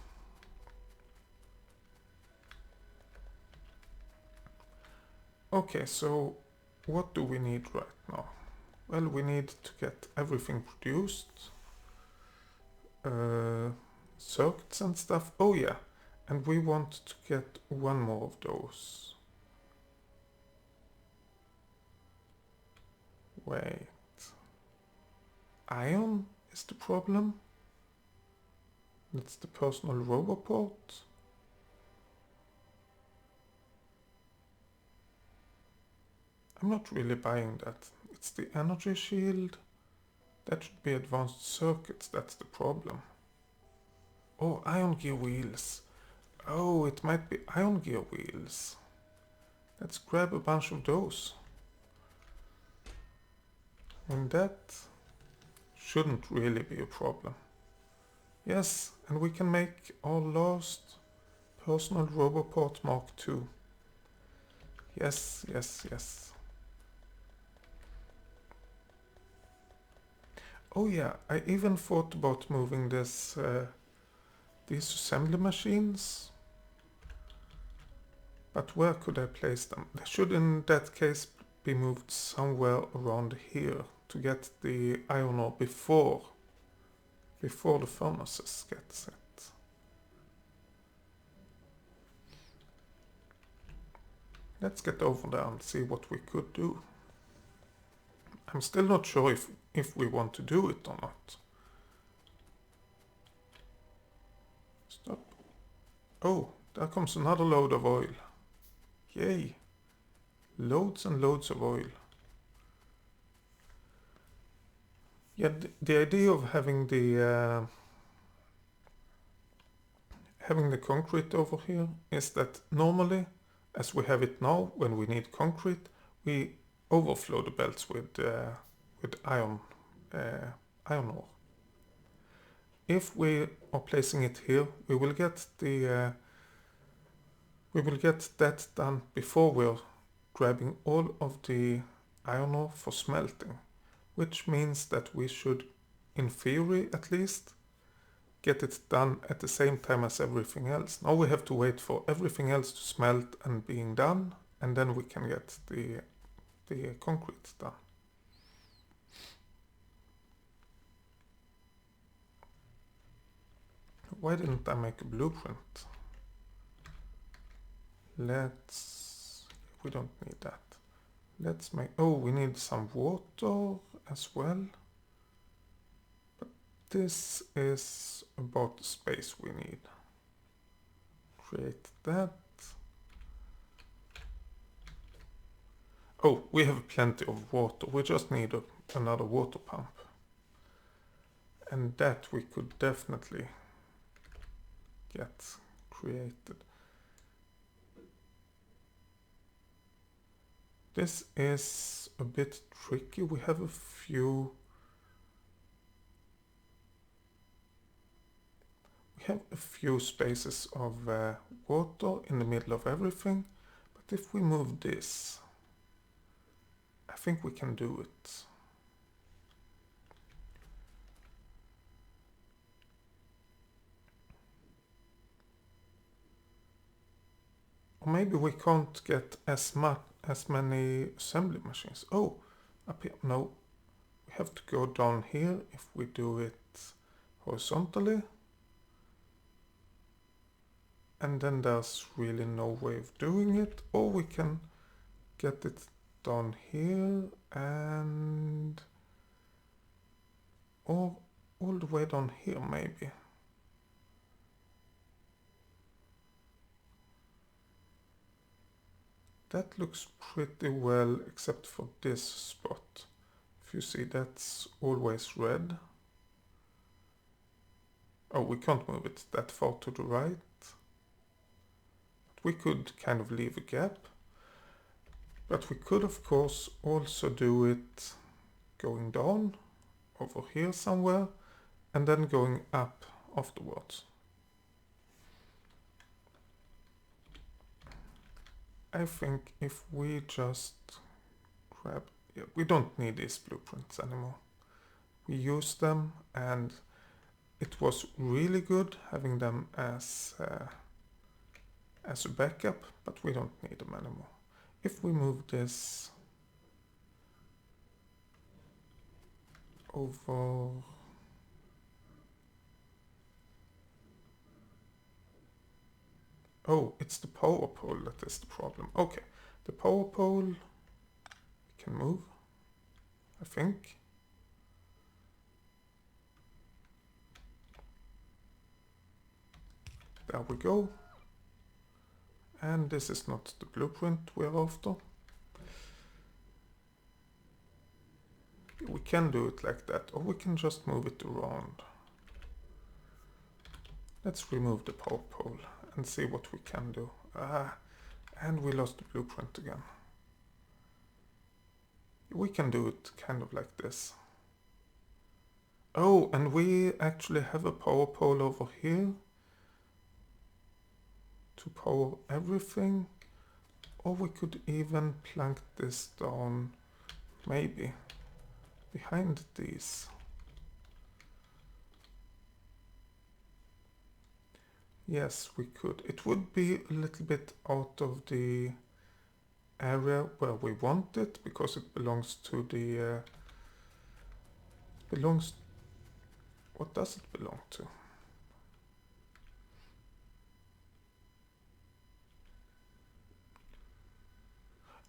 Okay, so what do we need right now? Well, we need to get everything produced. Circuits and stuff. Oh yeah, and we want to get one more of those. Wait. Iron is the problem? That's the personal roboport? I'm not really buying that. It's the energy shield. That should be advanced circuits, that's the problem. Oh, ion gear wheels. Oh, it might be ion gear wheels. Let's grab a bunch of those. And that shouldn't really be a problem. Yes, and we can make our last personal roboport Mark II. Yes, yes, yes. Oh yeah, I even thought about moving this, these assembly machines. But where could I place them? They should in that case be moved somewhere around here to get the iron ore before the furnaces get set. Let's get over there and see what we could do. I'm still not sure if we want to do it or not. Stop. Oh, there comes another load of oil. Yay. Loads and loads of oil. Yeah, the idea of having the concrete over here is that normally, as we have it now, when we need concrete, we overflow the belts with iron ore. If we are placing it here, we will get that done before we're grabbing all of the iron ore for smelting, which means that we should, in theory at least, get it done at the same time as everything else. Now we have to wait for everything else to smelt and being done, and then we can get the concrete done. Why didn't I make a blueprint? We don't need that. Let's make, oh, we need some water as well. But this is about the space we need. Create that. Oh, we have plenty of water. We just need another water pump. And that we could definitely get created. This is a bit tricky. We have a few spaces of water in the middle of everything, but if we move this, I think we can do it. Or maybe we can't get as many assembly machines. Oh, up here. No, we have to go down here if we do it horizontally. And then there's really no way of doing it. Or we can get it down here and... or all the way down here maybe. That looks pretty well, except for this spot. If you see, that's always red. Oh, we can't move it that far to the right. But we could kind of leave a gap. But we could, of course, also do it going down over here somewhere and then going up afterwards. I think if we just grab... Yeah, we don't need these blueprints anymore. We use them and it was really good having them as a backup, but we don't need them anymore. If we move this over... Oh, it's the power pole that is the problem. Okay, the power pole we can move, I think. There we go. And this is not the blueprint we're after. We can do it like that, or we can just move it around. Let's remove the power pole and see what we can do. And we lost the blueprint again. We can do it kind of like this. Oh, and we actually have a power pole over here to power everything. Or we could even plank this down, maybe, behind these. Yes, we could. It would be a little bit out of the area where we want it, because it belongs to the... What does it belong to?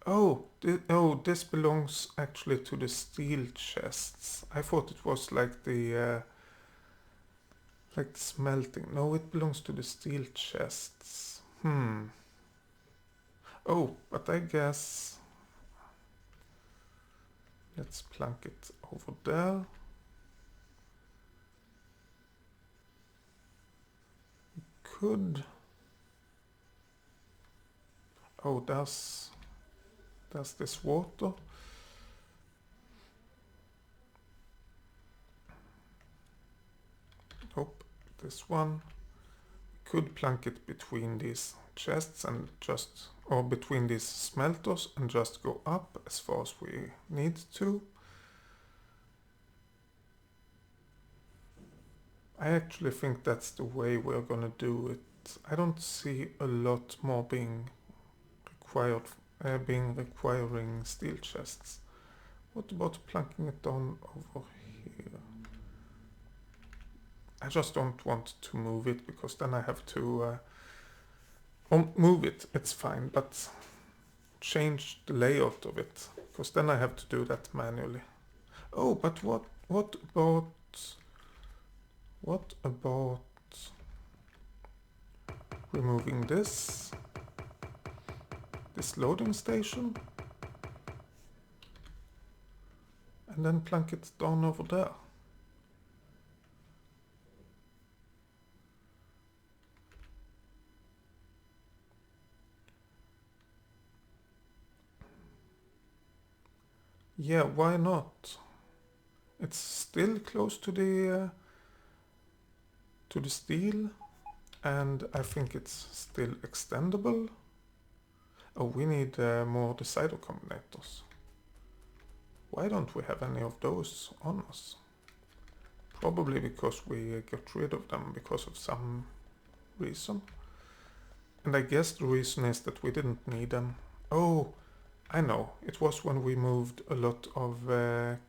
Oh, this belongs actually to the steel chests. I thought it was like the smelting. No, it belongs to the steel chests. Oh, but I guess let's plank it over there. We could... Oh, there's this water. Nope, this one. We could plank it between these chests and just... or between these smelters and just go up as far as we need to. I actually think that's the way we're gonna do it. I don't see a lot more being requiring steel chests. What about planking it down over here? I just don't want to move it, because then I have to... move it, it's fine, but change the layout of it, because then I have to do that manually. Oh, but what about removing this loading station and then plank it down over there? Yeah, why not? It's still close to the steel, and I think it's still extendable. Oh, we need more decider combinators. Why don't we have any of those on us? Probably because we got rid of them because of some reason. And I guess the reason is that we didn't need them. Oh, I know. It was when we moved a lot of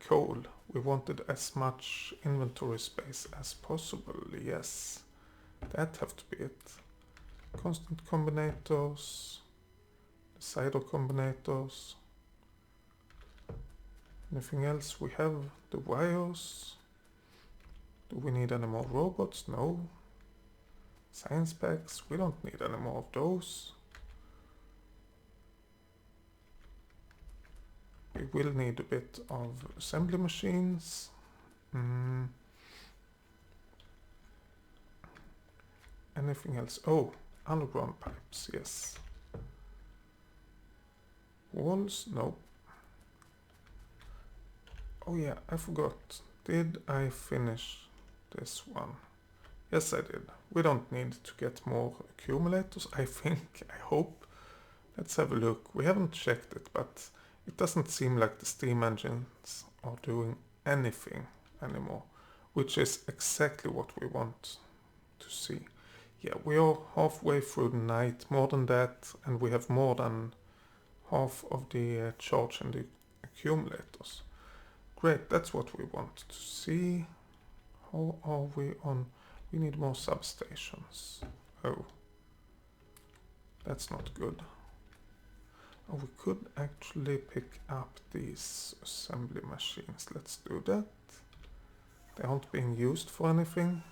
coal. We wanted as much inventory space as possible. Yes, that have to be it. Constant combinators, decider combinators. Anything else? We have the wires. Do we need any more robots? No. Science packs. We don't need any more of those. We will need a bit of assembly machines. Anything else? Oh, underground pipes, yes. Walls? No. Oh yeah, I forgot. Did I finish this one? Yes, I did. We don't need to get more accumulators, I think. I hope Let's have a look. We haven't checked it, but it doesn't seem like the steam engines are doing anything anymore, which is exactly what we want to see. Yeah, we are halfway through the night, more than that, and we have more than half of the charge in the accumulators. Great, that's what we want to see. How are we on? We need more substations. Oh, that's not good. Oh, we could actually pick up these assembly machines. Let's do that. They aren't being used for anything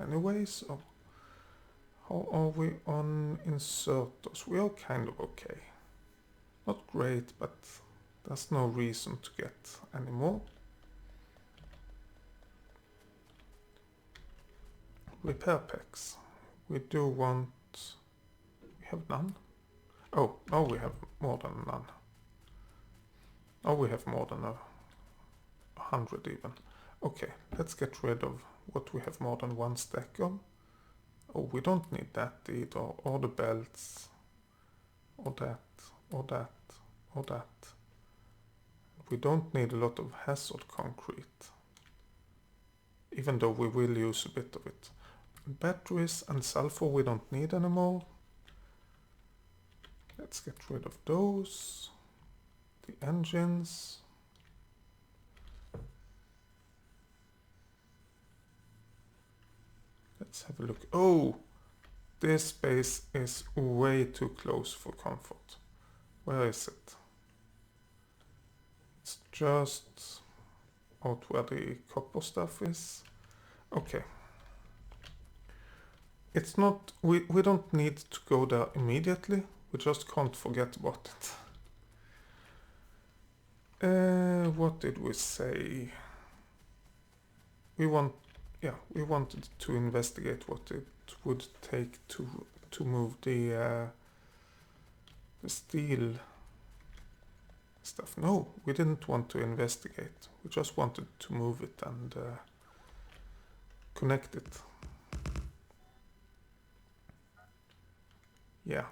anyway, so how are we on inserters? We are kind of okay. Not great, but there's no reason to get any more. Repair packs. We do want... We have none? Oh, now we have more than none. Now we have more than 100 even. Okay, let's get rid of what we have more than one stack of. Oh, we don't need that either, or the belts, or that, or that, or that. We don't need a lot of hazard concrete, even though we will use a bit of it. Batteries and sulfur we don't need anymore. Let's get rid of those. The engines. Let's have a look. Oh, this space is way too close for comfort. Where is it? It's just out where the copper stuff is. Okay. It's not, we don't need to go there immediately. We just can't forget about it. What did we say? We wanted to investigate what it would take to move the steel stuff. No, we didn't want to investigate. We just wanted to move it and connect it. Yeah,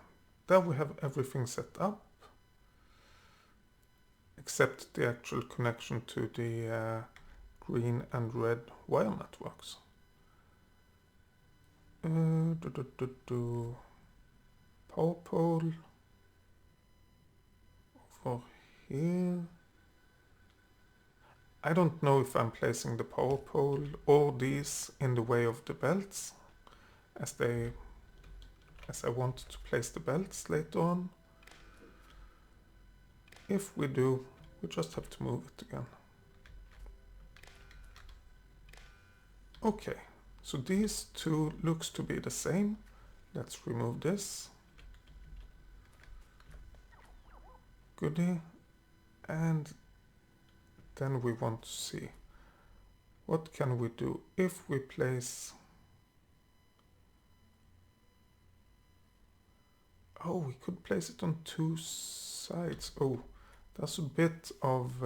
there we have everything set up, except the actual connection to the green and red wire networks. Power pole over here. I don't know if I'm placing the power pole or these in the way of the belts, as I want to place the belts later on. If we do, we just have to move it again. Okay, so these two looks to be the same. Let's remove this. Goodie. And then we want to see what can we do if we place... Oh, we could place it on two sides. Oh, there's a bit of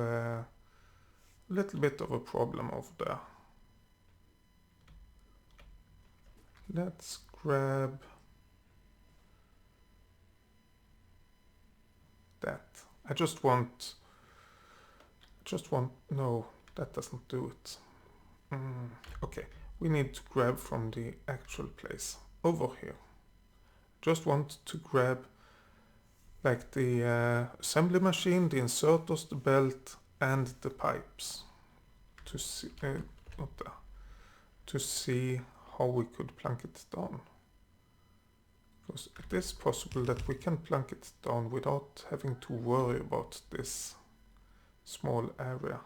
little bit of a problem over there. Let's grab that. I just want, no, that doesn't do it. Okay, we need to grab from the actual place over here. Just want to grab like the assembly machine, the inserters, the belt, and the pipes to see, not there, to see how we could plunk it down. Because it is possible that we can plunk it down without having to worry about this small area.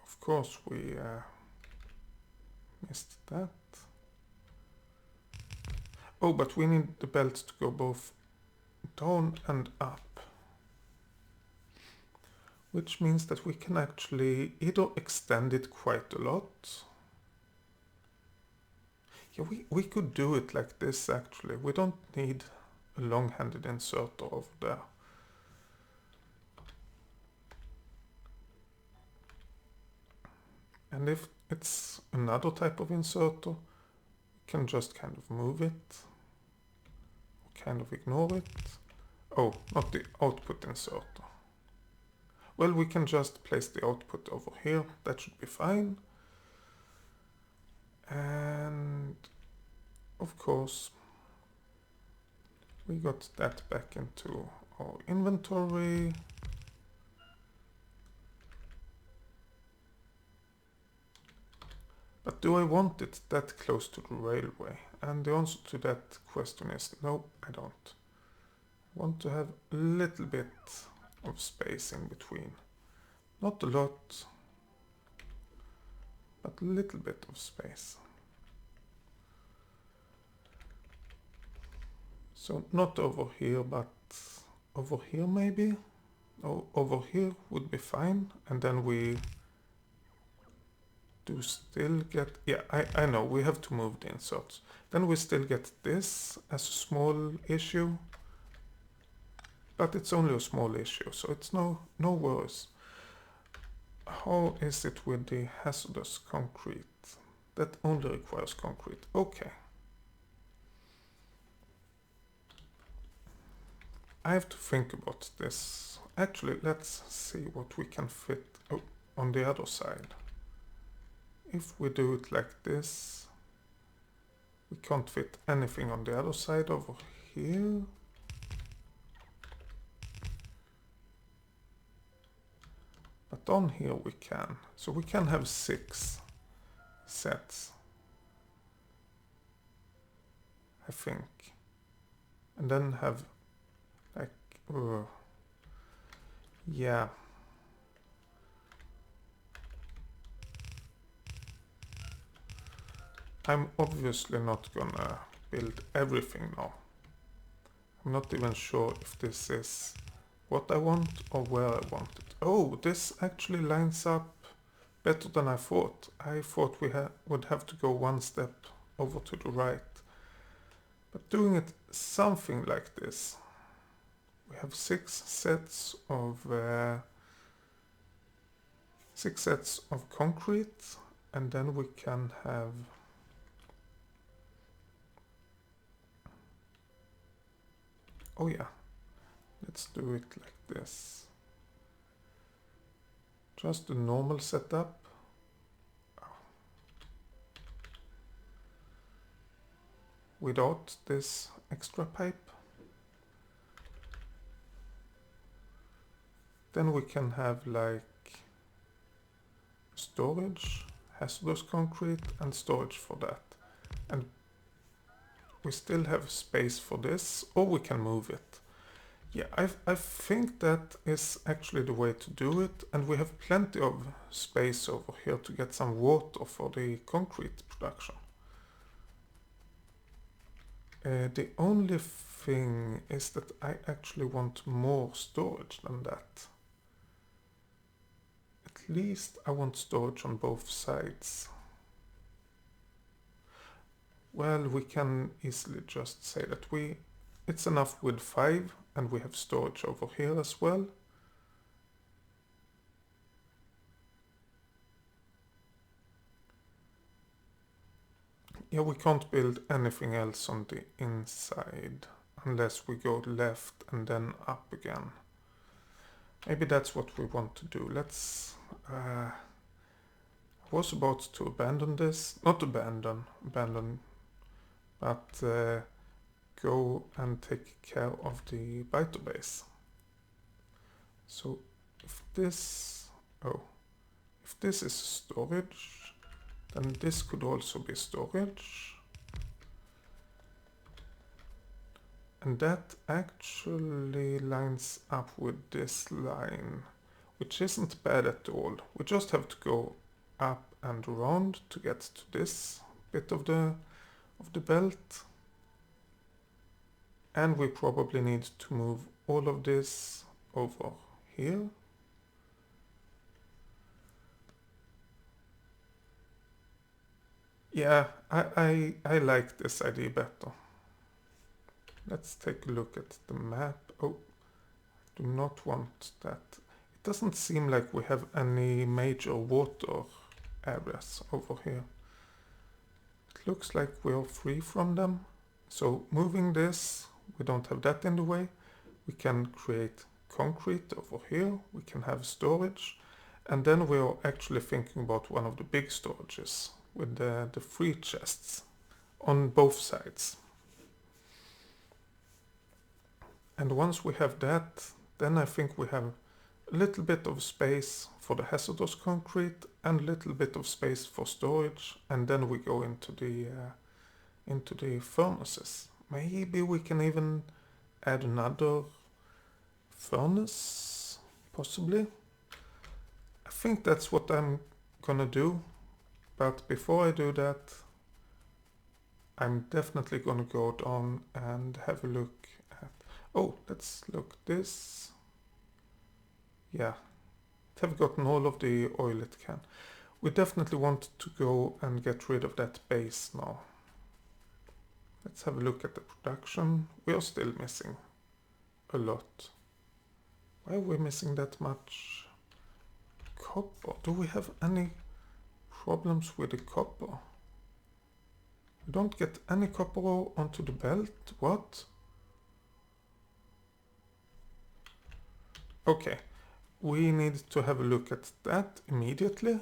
Of course we missed that. Oh, but we need the belts to go both down and up. Which means that we can actually either extend it quite a lot. Yeah, we could do it like this actually. We don't need a long-handed inserter over there. And if it's another type of inserter, we can just kind of move it, or kind of ignore it. Oh, not the output inserter. Well, we can just place the output over here, that should be fine. And of course, we got that back into our inventory. But do I want it that close to the railway? And the answer to that question is no, I don't. I want to have a little bit of space in between. Not a lot, but a little bit of space. So not over here, but over here maybe? Oh, over here would be fine. And then we do still get, yeah, I know, we have to move the inserts. Then we still get this as a small issue. But it's only a small issue, so it's no worries. How is it with the hazardous concrete? That only requires concrete. Okay. I have to think about this. Actually, let's see what we can fit on the other side. If we do it like this, we can't fit anything on the other side over here. But on here we can. So we can have 6 sets, I think. And then have like, yeah. I'm obviously not gonna build everything now. I'm not even sure if this is what I want or where I want it. Oh, this actually lines up better than I thought. I thought we would have to go one step over to the right. But doing it something like this. We have 6 sets of concrete, and then we can have oh yeah, let's do it like this. Just a normal setup. Without this extra pipe. Then we can have like storage, hazardous concrete, and storage for that. And we still have space for this, or we can move it. Yeah, I think that is actually the way to do it, and we have plenty of space over here to get some water for the concrete production. The only thing is that I actually want more storage than that. At least I want storage on both sides. Well, we can easily just say that it's enough with 5, and we have storage over here as well. Yeah, we can't build anything else on the inside unless we go left and then up again. Maybe that's what we want to do. Let's... I was about to abandon this. Not abandon, but go and take care of the biter base. So if this... oh, if this is storage, then this could also be storage. And that actually lines up with this line, which isn't bad at all. We just have to go up and around to get to this bit of the belt. And we probably need to move all of this over here. Yeah, I like this idea better. Let's take a look at the map. Oh, I do not want that. It doesn't seem like we have any major water areas over here. It looks like we're free from them. So moving this, we don't have that in the way. We can create concrete over here. We can have storage. And then we're actually thinking about one of the big storages with the free chests on both sides. And once we have that, then I think we have a little bit of space for the hazardous concrete and a little bit of space for storage, and then we go into the furnaces. Maybe we can even add another furnace, possibly. I think that's what I'm gonna do, but before I do that, I'm definitely gonna go down and have a look at... Oh, let's look this. Yeah, have gotten all of the oil it can. We definitely want to go and get rid of that base now. Let's have a look at the production. We are still missing a lot. Why are we missing that much copper? Do we have any problems with the copper? We don't get any copper onto the belt. What? Okay. We need to have a look at that immediately.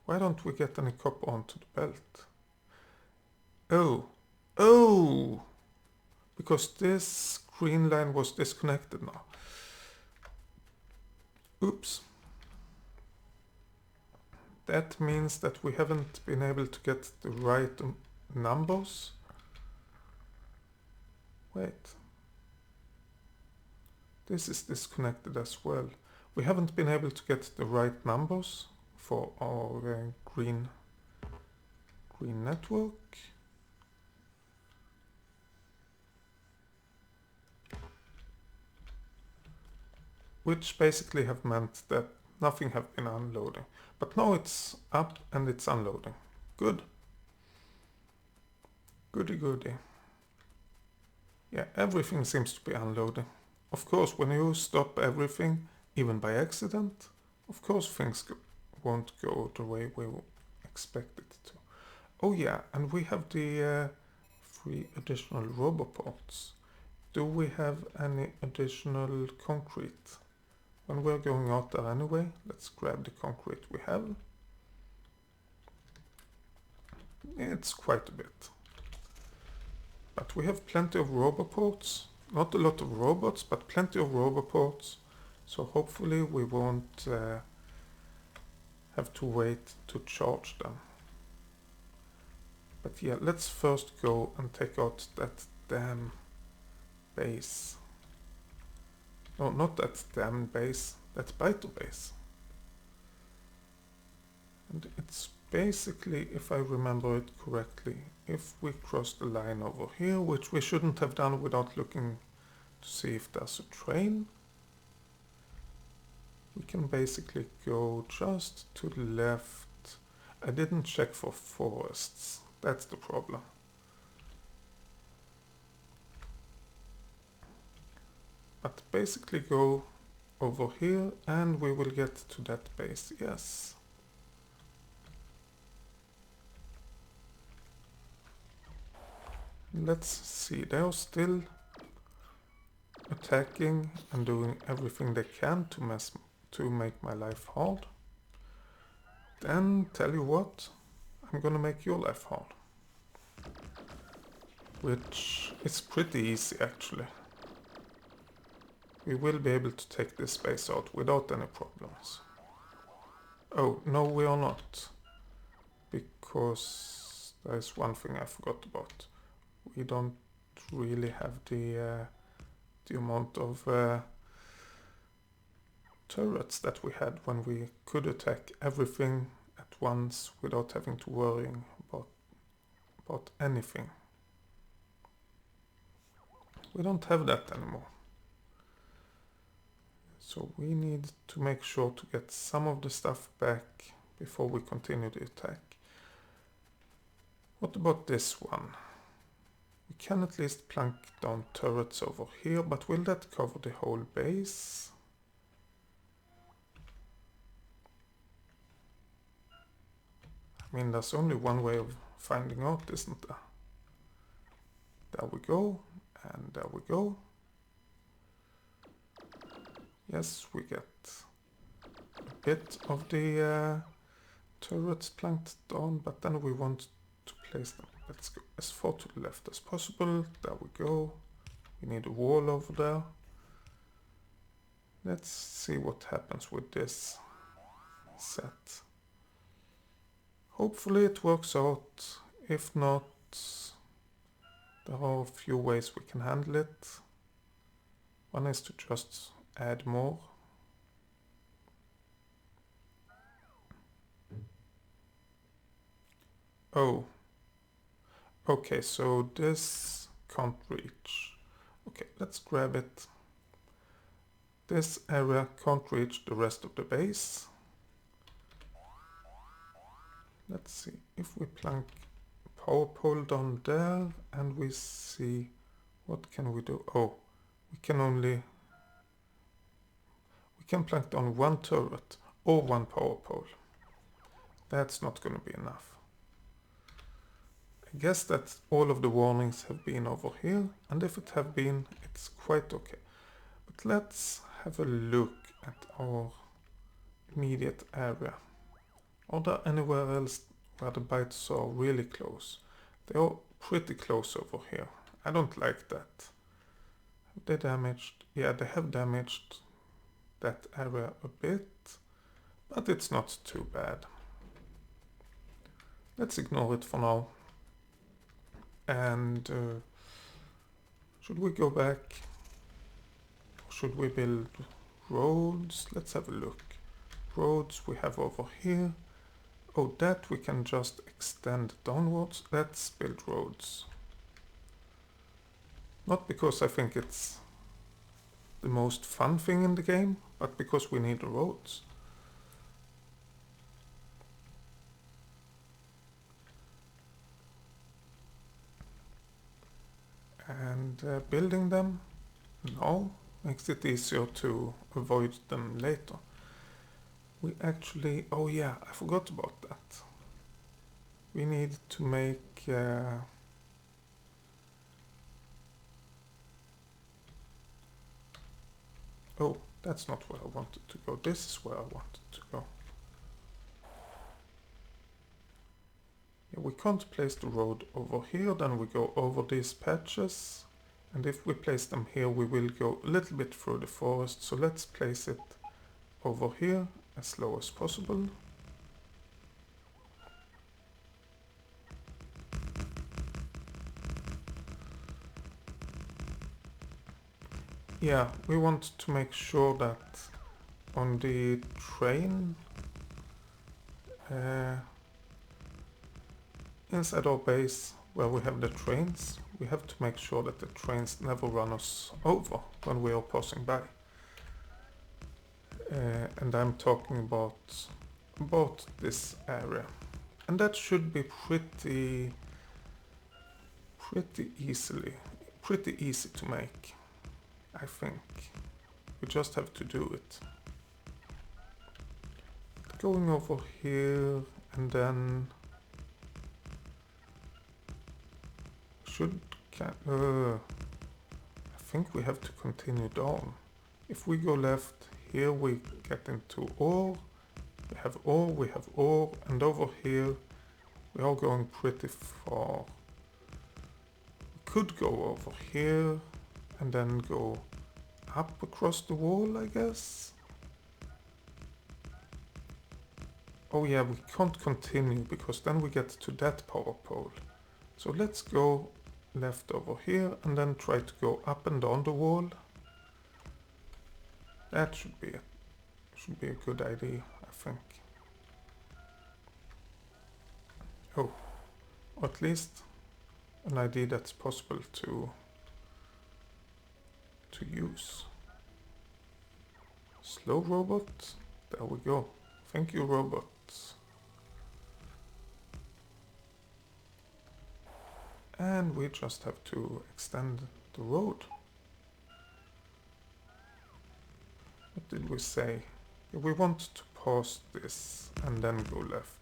Why don't we get any copper onto the belt? Oh! Because this green line was disconnected now. Oops. That means that we haven't been able to get the right numbers. Wait. This is disconnected as well. We haven't been able to get the right numbers for our green network. Which basically have meant that nothing have been unloading. But now it's up and it's unloading. Good. Goody goody. Yeah, everything seems to be unloading. Of course, when you stop everything, even by accident, of course things won't go the way we expect it to. Oh yeah, and we have the 3 additional roboports. Do we have any additional concrete? When we're going out there anyway, let's grab the concrete we have. It's quite a bit. But we have plenty of roboports. Not a lot of robots, but plenty of roboports. So hopefully we won't have to wait to charge them. But yeah, let's first go and take out that damn base. No, not that damn base. That biter base. And it's basically, if I remember it correctly, if we cross the line over here, which we shouldn't have done without looking to see if there's a train, we can basically go just to the left. I didn't check for forests. That's the problem. But basically go over here and we will get to that base, yes. Let's see, they are still attacking and doing everything they can to make my life hard. Then, tell you what, I'm gonna make your life hard. Which is pretty easy actually. We will be able to take this base out without any problems. Oh, no we are not. Because there is one thing I forgot about. We don't really have the amount of turrets that we had when we could attack everything at once without having to worry about anything. We don't have that anymore. So we need to make sure to get some of the stuff back before we continue the attack. What about this one? We can at least plunk down turrets over here, but will that cover the whole base? I mean, there's only one way of finding out, isn't there? There we go, and there we go. Yes, we get a bit of the turrets planked down, but then we want to place them. Let's go as far to the left as possible. There we go. We need a wall over there. Let's see what happens with this set. Hopefully it works out. If not, there are a few ways we can handle it. One is to just add more. Oh. Okay, so this can't reach. Okay, let's grab it. This area can't reach the rest of the base. Let's see if we plank power pole down there and we see what can we do. Oh, we can plank down one turret or one power pole. That's not going to be enough. I guess that all of the warnings have been over here, and if it have been, it's quite okay. But let's have a look at our immediate area. Are there anywhere else where the bites are really close? They are pretty close over here. I don't like that. Have they damaged? Yeah, they have damaged that area a bit, but it's not too bad. Let's ignore it for now. And should we go back? Or should we build roads? Let's have a look. Roads we have over here. Oh, that we can just extend downwards. Let's build roads. Not because I think it's the most fun thing in the game, but because we need the roads. And building them now makes it easier to avoid them later. We actually, oh yeah, I forgot about that. We need to make oh, that's not where I wanted to go. This is where I wanted to go. Yeah, we can't place the road over here, then we go over these patches. And if we place them here, we will go a little bit through the forest. So let's place it over here as slow as possible. Yeah, we want to make sure that on the train inside our base where we have the trains, we have to make sure that the trains never run us over when we are passing by. And I'm talking about this area. And that should be pretty easy to make, I think. We just have to do it. Going over here and then I think we have to continue down. If we go left, here we get into ore. We have ore, and over here we are going pretty far. We could go over here and then go up across the wall, I guess. Oh yeah, we can't continue because then we get to that power pole. So let's go left over here and then try to go up and down the wall. That should be it. Should be a good idea, I think. Oh, or at least an idea that's possible to use. Slow robot. There we go. Thank you, robots. And we just have to extend the road. What did we say? We want to pass this and then go left.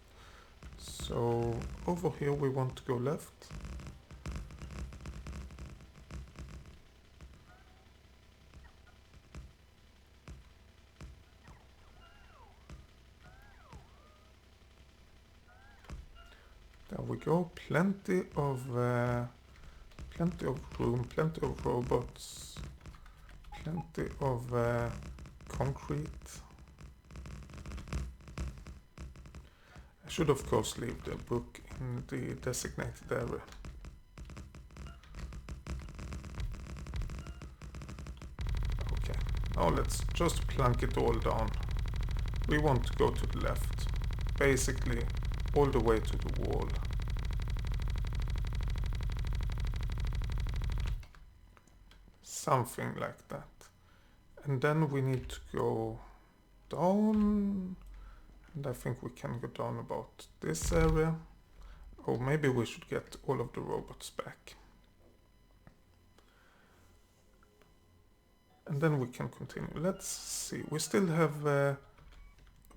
So over here we want to go left. There we go. Plenty of room, plenty of robots, plenty of concrete. I should of course leave the book in the designated area. Okay, now let's just plunk it all down. We want to go to the left, basically all the way to the wall. Something like that. And then we need to go down. And I think we can go down about this area. Oh, maybe we should get all of the robots back. And then we can continue. Let's see. We still have a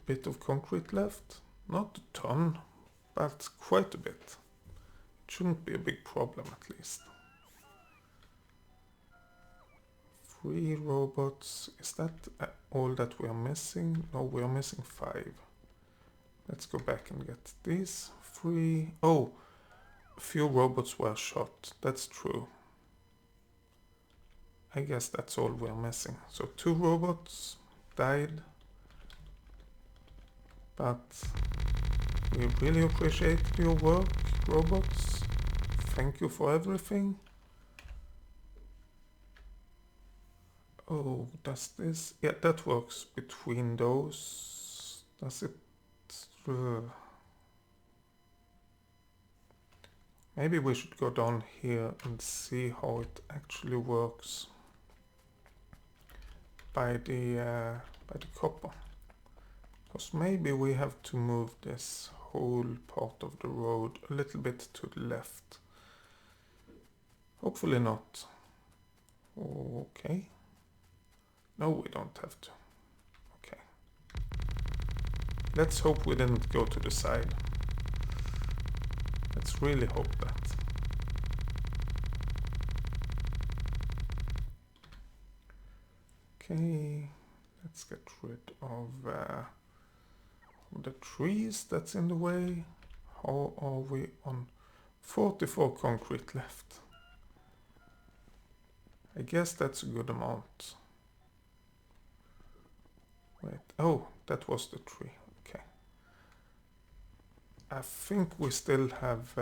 bit of concrete left. Not a ton, but quite a bit. It shouldn't be a big problem at least. 3 robots. Is that all that we are missing? No, we are missing 5. Let's go back and get these 3. Oh, a few robots were shot. That's true. I guess that's all we're missing. So 2 robots died. But we really appreciate your work, robots. Thank you for everything. Oh, does this... Yeah, that works between those. Does it... Maybe we should go down here and see how it actually works by the copper. Because maybe we have to move this whole part of the road a little bit to the left. Hopefully not. Okay. No, we don't have to. Okay. Let's hope we didn't go to the side. Let's really hope that. Okay. Let's get rid of the trees that's in the way. How are we on? 44 concrete left. I guess that's a good amount. Wait, oh, that was the tree. Okay. I think we still have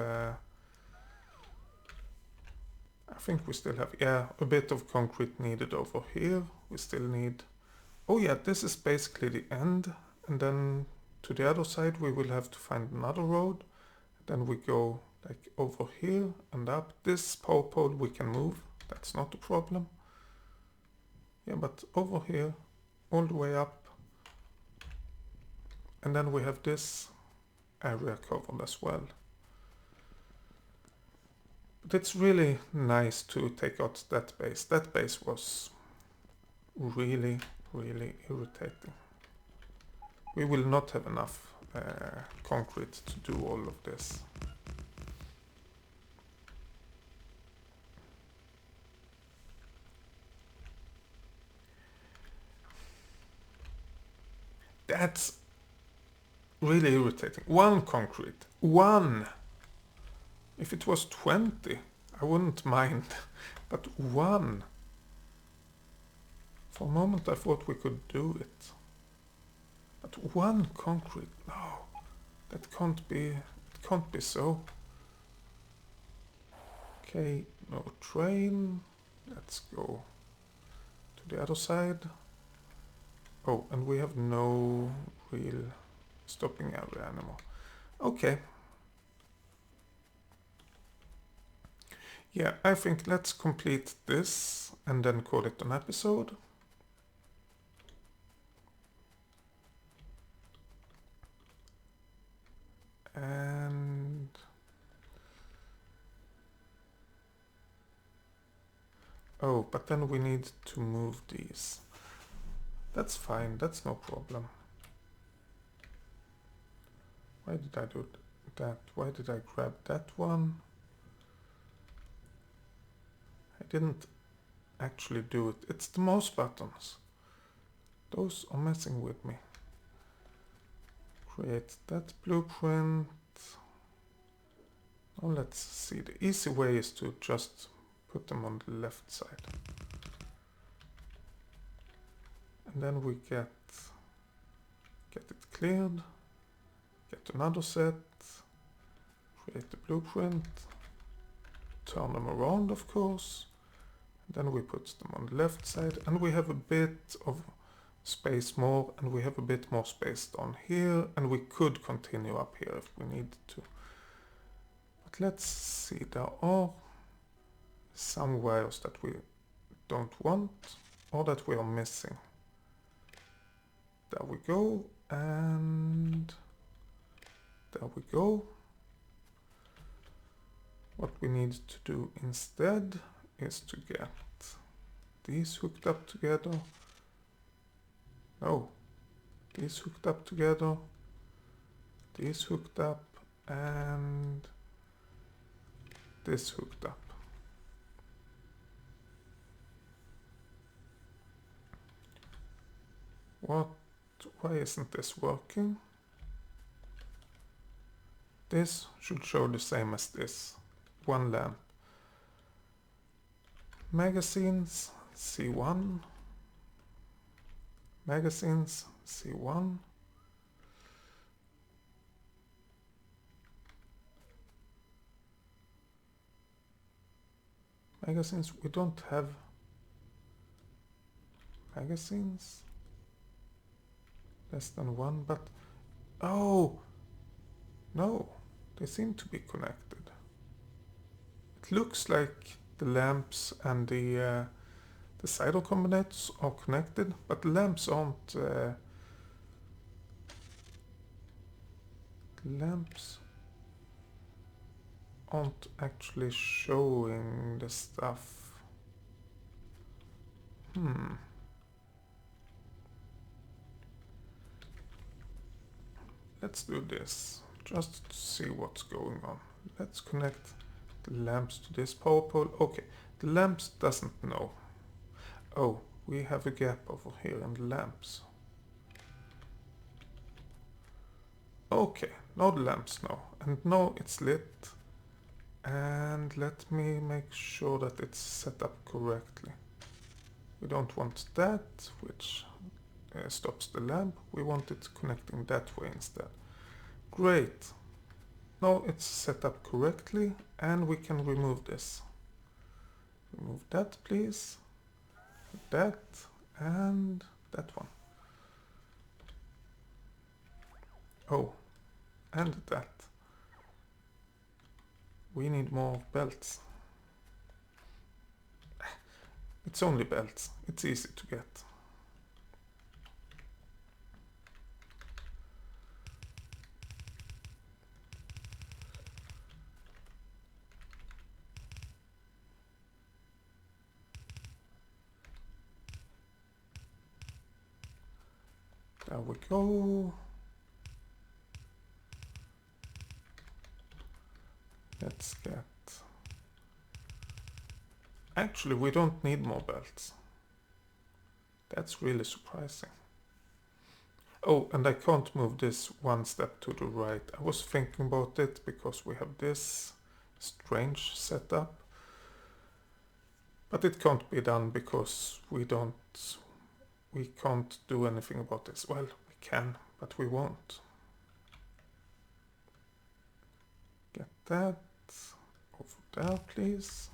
yeah, a bit of concrete needed over here. We still need... Oh yeah, this is basically the end, and then to the other side we will have to find another road. Then we go like over here and up. This power pole we can move, that's not a problem. Yeah, but over here, all the way up. And then we have this area covered as well. But it's really nice to take out that base. That base was really, really irritating. We will not have enough concrete to do all of this. That's really irritating. 1 concrete. 1! If it was 20, I wouldn't mind. But 1! For a moment I thought we could do it. But 1 concrete? No. That can't be... It can't be so. Okay, no train. Let's go to the other side. Oh, and we have no real stopping area anymore. Okay. Yeah, I think let's complete this and then call it an episode. And... Oh, but then we need to move these. That's fine, that's no problem. Why did I do that. Why did I grab that one? I didn't actually do it. It's the mouse buttons. Those are messing with me. Create that blueprint. Now let's see. The easy way is to just put them on the left side. And then we get it cleared. Get another set. Create the blueprint. Turn them around, of course. And then we put them on the left side. And we have a bit of space more. And we have a bit more space down here. And we could continue up here if we needed to. But let's see. There are some wires that we don't want. Or that we are missing. There we go. And there we go. What we need to do instead is to get these hooked up together. No, these hooked up together. These hooked up and this hooked up. What? Why isn't this working? This should show the same as this. One lamp. Magazines, C1. Magazines, C1. Magazines, we don't have magazines. Less than one, but oh no, they seem to be connected. It looks like the lamps and the cider combinators are connected, but the lamps aren't. The lamps aren't actually showing the stuff. Let's do this, just to see what's going on. Let's connect the lamps to this power pole. Okay, the lamps doesn't know. Oh, we have a gap over here in the lamps. Okay, now the lamps know. And now it's lit. And let me make sure that it's set up correctly. We don't want that, which stops the lamp. We want it connecting that way instead. Great. Now it's set up correctly and we can remove this. Remove that, please. That and that one. Oh, and that. We need more belts. It's only belts. It's easy to get. There we go. Let's get... Actually, we don't need more belts. That's really surprising. Oh, and I can't move this one step to the right. I was thinking about it because we have this strange setup. But it can't be done because we can't do anything about this. Well, we can, but we won't. Get that over there, please.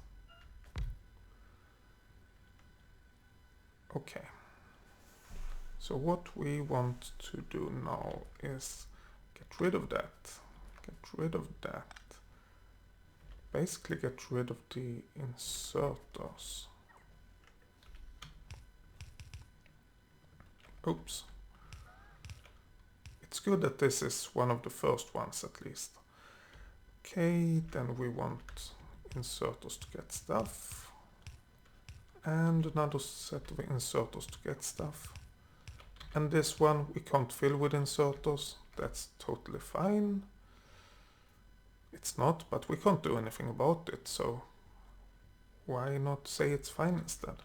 Okay. So what we want to do now is get rid of that. Get rid of that. Basically get rid of the inserters. Oops. It's good that this is one of the first ones at least. Okay, then we want inserters to get stuff. And another set of inserters to get stuff. And this one we can't fill with inserters. That's totally fine. It's not, but we can't do anything about it, so why not say it's fine instead?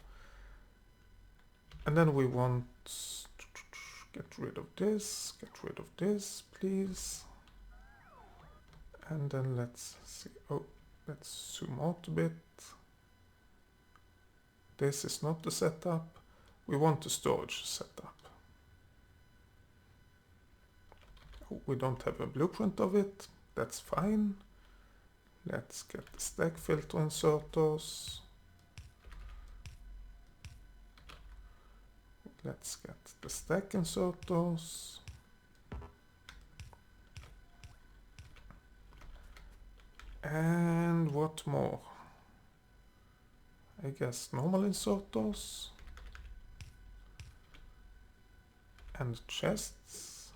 And then we want get rid of this, please. And then let's see, oh, let's zoom out a bit. This is not the setup. We want the storage setup. Oh, we don't have a blueprint of it. That's fine. Let's get the stack filter inserters. Let's get the stack inserters. And what more? I guess normal inserters. And chests.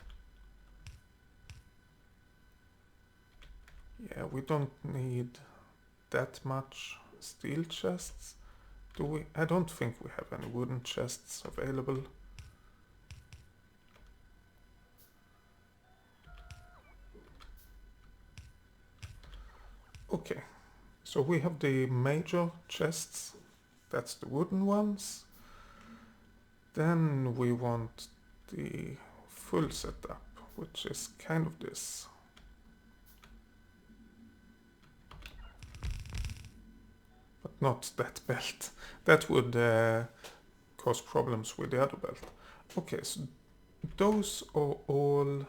Yeah, we don't need that much steel chests. Do we? I don't think we have any wooden chests available. Okay, so we have the major chests. That's the wooden ones. Then we want the full setup, which is kind of this. But not that belt. That would cause problems with the other belt. Okay, so those are all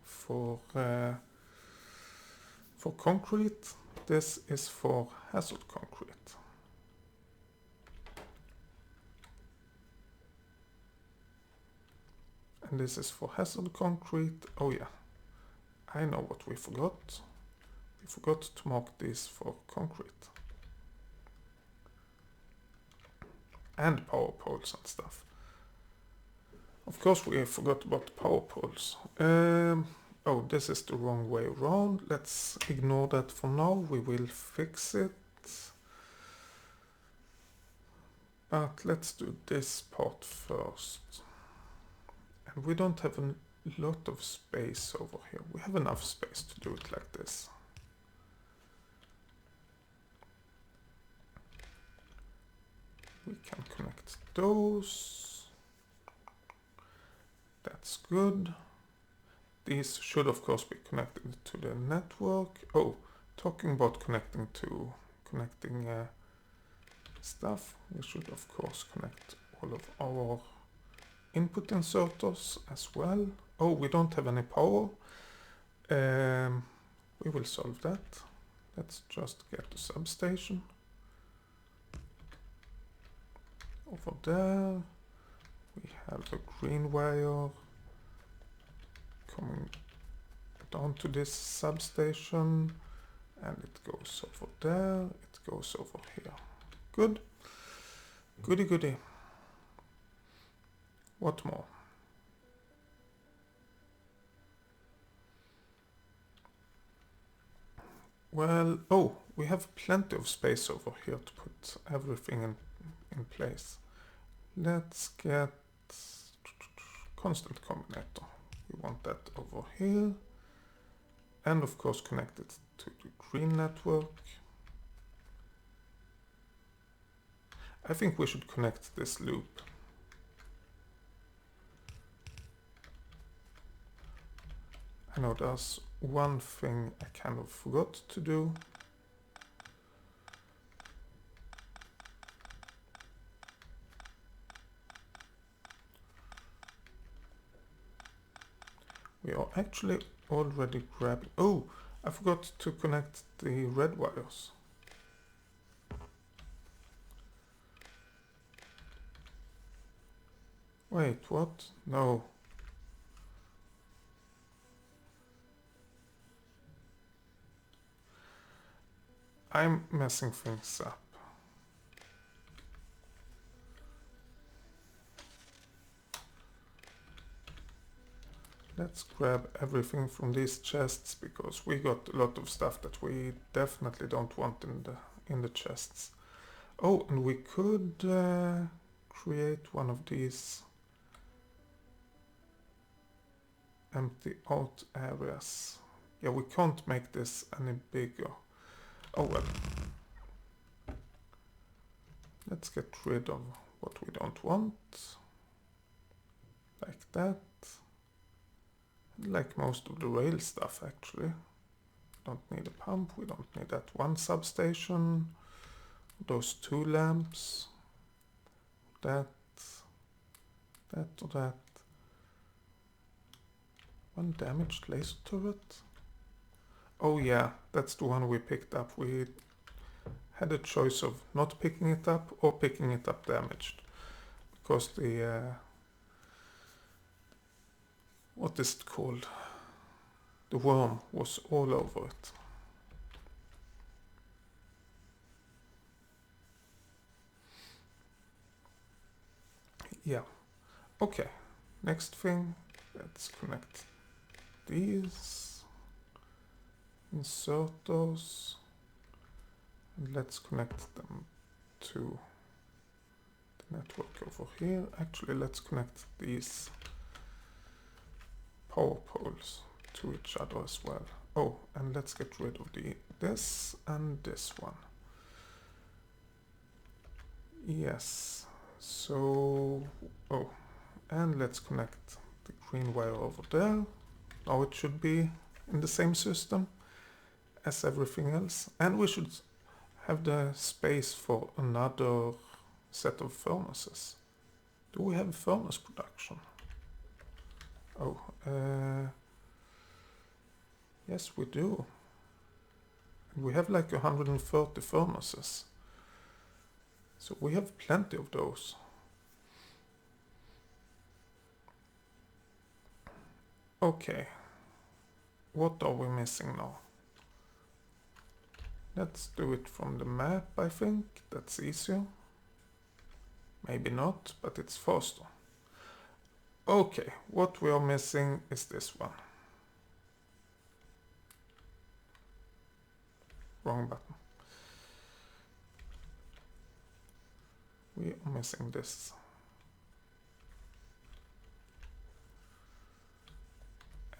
for concrete. This is for hazard concrete. And this is for hazard concrete. Oh yeah, I know what we forgot. We forgot to mark this for concrete. And power poles and stuff. Of course we forgot about the power poles. Oh, this is the wrong way around. Let's ignore that for now. We will fix it. But let's do this part first. And we don't have a lot of space over here. We have enough space to do it like this. We can connect those. That's good. These should of course be connected to the network. Oh, talking about connecting stuff, we should of course connect all of our input inserters as well. Oh, we don't have any power. We will solve that. Let's just get the substation. Over there we have a green wire coming down to this substation, and it goes over there, it goes over here. Good. Goody goody. What more? Well, oh, we have plenty of space over here to put everything in place. Let's get constant combinator. We want that over here. And of course connect it to the green network. I think we should connect this loop. I know there's one thing I kind of forgot to do. We are actually already grabbing... Oh, I forgot to connect the red wires. Wait, what? No. I'm messing things up. Let's grab everything from these chests, because we got a lot of stuff that we definitely don't want in the chests. Oh, and we could create one of these empty out areas Yeah, we can't make this any bigger. Oh well. Let's get rid of what we don't want. Like that. Like most of the rail stuff actually. Don't need a pump, we don't need that one substation. Those two lamps. That or that. One damaged laser turret. Oh yeah, that's the one we picked up. We had a choice of not picking it up or picking it up damaged. Because the... what is it called? The worm was all over it. Yeah. Okay. Next thing. Let's connect these. Insert those. And let's connect them to the network over here. Actually, let's connect these power poles to each other as well. Oh, and let's get rid of this and this one. Yes. So, oh, and let's connect the green wire over there. Now it should be in the same system as everything else. And we should have the space for another set of furnaces. Do we have a furnace production? Oh, yes we do. We have like 130 furnaces. So we have plenty of those. Okay. What are we missing now? Let's do it from the map, I think. That's easier. Maybe not, but it's faster. Okay, what we are missing is this one. Wrong button. We are missing this.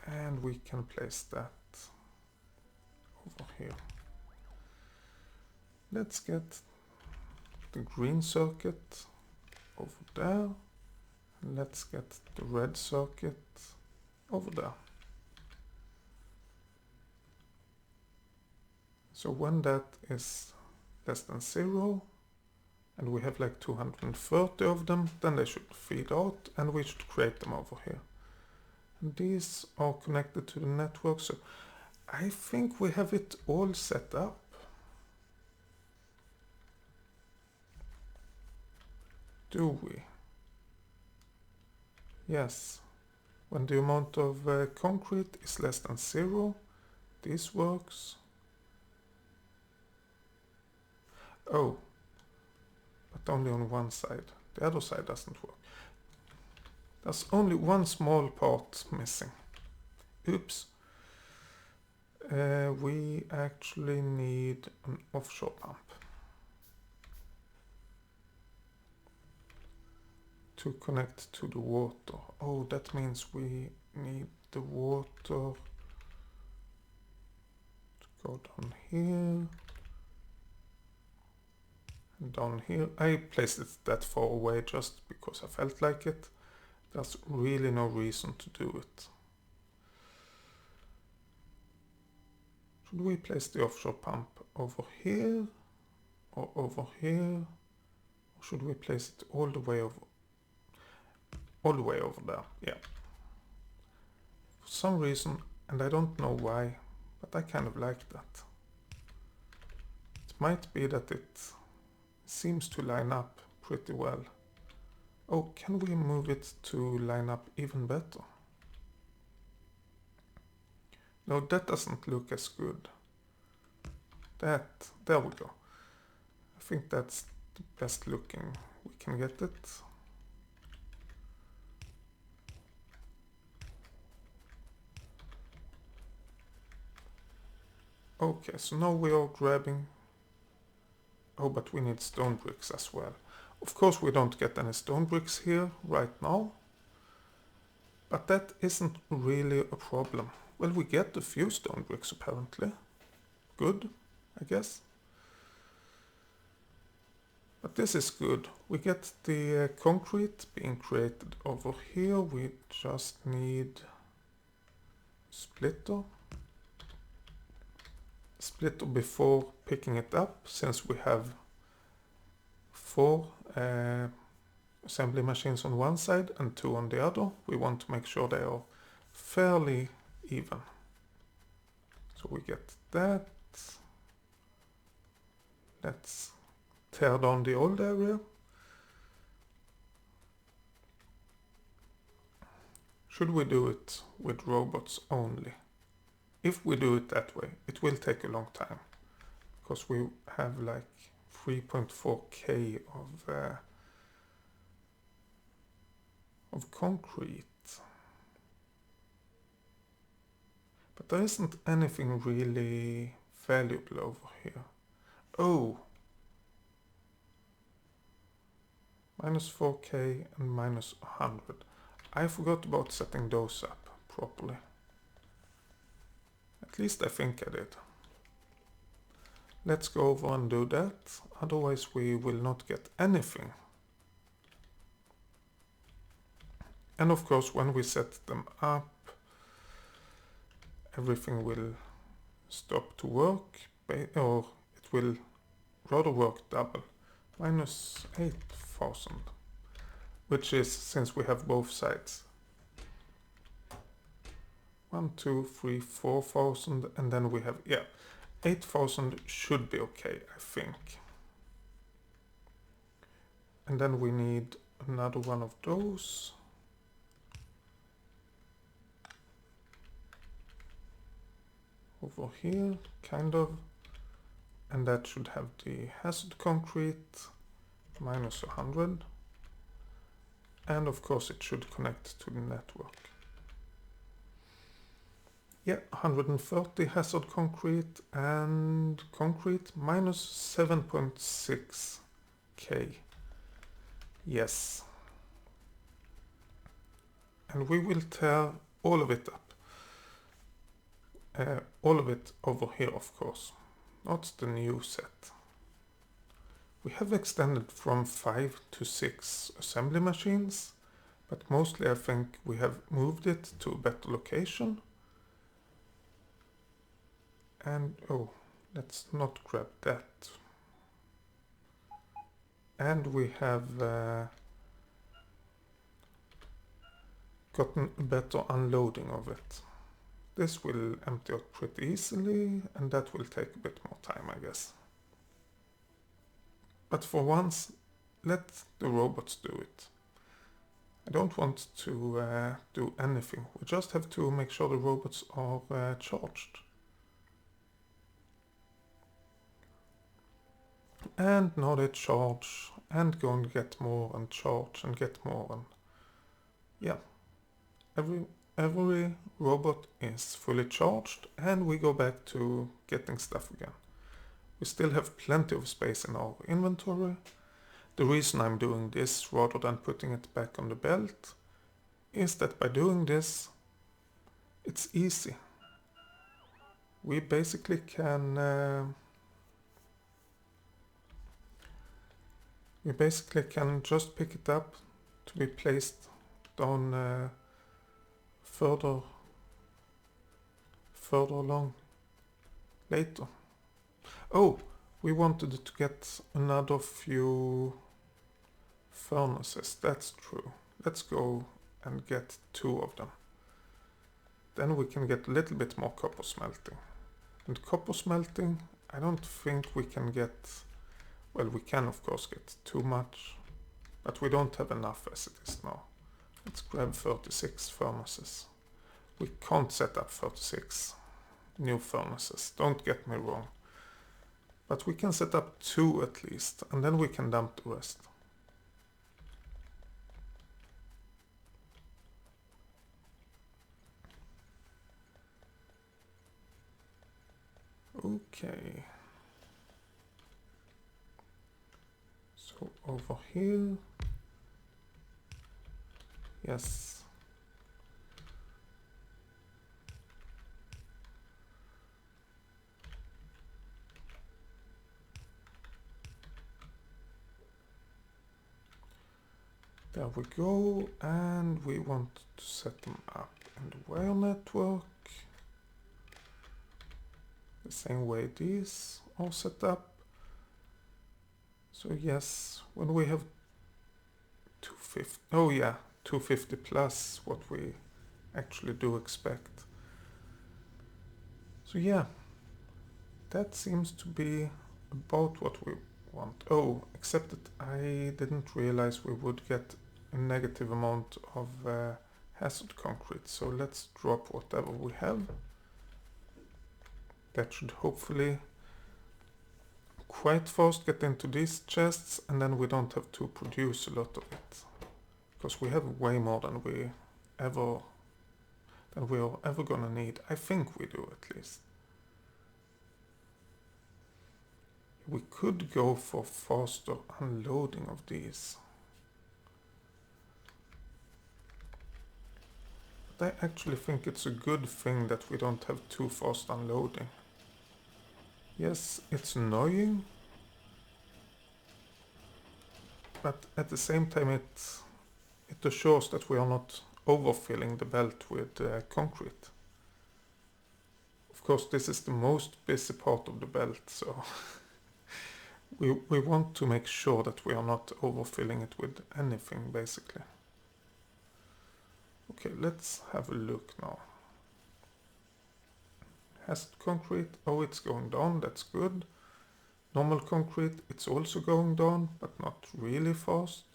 And we can place that over here. Let's get the green circuit over there. And let's get the red circuit over there. So when that is less than 0, and we have like 230 of them, then they should feed out, and we should create them over here. And these are connected to the network, so I think we have it all set up. Do we? Yes. When the amount of concrete is less than 0, this works. Oh, but only on one side. The other side doesn't work. There's only one small part missing. Oops. We actually need an offshore pump to connect to the water. Oh, that means we need the water to go down here. And down here. I placed it that far away just because I felt like it. There's really no reason to do it. Should we place the offshore pump over here or over here? Or should we place it all the way over there? Yeah. For some reason, and I don't know why, but I kind of like that. It might be that it seems to line up pretty well. Oh, can we move it to line up even better? No, that doesn't look as good. There we go. I think that's the best looking we can get it. Okay, so now we are grabbing... Oh, but we need stone bricks as well. Of course we don't get any stone bricks here right now. But that isn't really a problem. Well, we get a few stone bricks apparently. Good, I guess. But this is good. We get the concrete being created over here. We just need splitter. Splitter before picking it up, since we have 4 assembly machines on one side and 2 on the other. We want to make sure they are fairly even. So we get that. Let's tear down the old area. Should we do it with robots only? If we do it that way, it will take a long time, because we have like 3.4k of concrete. But there isn't anything really valuable over here. Oh! Minus 4k and minus 100. I forgot about setting those up properly. At least I think I did. Let's go over and do that, otherwise we will not get anything. And of course, when we set them up, everything will stop to work, or it will rather work double. Minus 8,000, which is, since we have both sides, 1, 2, 3, 4,000, and then we have, yeah, 8,000 should be okay, I think. And then we need another one of those. Over here, kind of. And that should have the hazard concrete, minus 100. And of course it should connect to the network. Yeah, 130 hazard concrete and concrete, minus 7.6k. Yes. And we will tear all of it up. All of it over here, of course. Not the new set. We have extended from 5 to 6 assembly machines, but mostly I think we have moved it to a better location. And oh, let's not grab that. And we have gotten a better unloading of it. This will empty out pretty easily, and that will take a bit more time, I guess. But for once, let the robots do it. I don't want to do anything. We just have to make sure the robots are charged. And now they charge and go and get more and charge and get more, and yeah, every robot is fully charged, and we go back to getting stuff again. We still have plenty of space in our inventory. The reason I'm doing this rather than putting it back on the belt is that by doing this, it's easy. We basically can just pick it up to be placed down further along later. Oh, we wanted to get another few furnaces, that's true. Let's go and get 2 of them. Then we can get a little bit more copper smelting. And copper smelting, I don't think we can get, well, we can of course get too much, but we don't have enough as it is now. Let's grab 36 furnaces. We can't set up 36 new furnaces, don't get me wrong. But we can set up 2 at least, and then we can dump the rest. Okay. So over here. Yes. There we go, and we want to set them up in the wire network. The same way these are set up. So yes, when we have 250, oh yeah, 250 plus what we actually do expect. So yeah, that seems to be about what we want. Oh, except that I didn't realize we would get a negative amount of hazard concrete. So let's drop whatever we have. That should hopefully quite fast get into these chests, and then we don't have to produce a lot of it. Because we have way more than we are ever gonna need. I think we do, at least. We could go for faster unloading of these. But I actually think it's a good thing that we don't have too fast unloading. Yes, it's annoying, but at the same time it assures that we are not overfilling the belt with concrete. Of course, this is the most busy part of the belt, so we want to make sure that we are not overfilling it with anything, basically. Okay, let's have a look now. Hazard concrete, oh, it's going down, that's good. Normal concrete, it's also going down, but not really fast.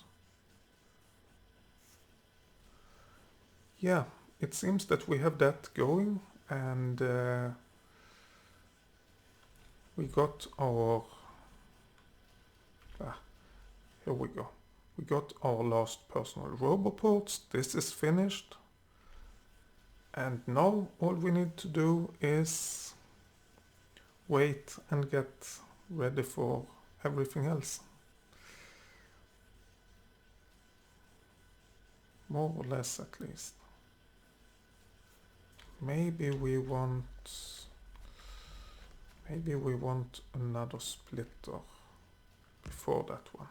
Yeah, it seems that we have that going, and we got our... here we go. We got our last personal roboports. This is finished. And now all we need to do is wait and get ready for everything else. More or less, at least. Maybe we want another splitter before that one.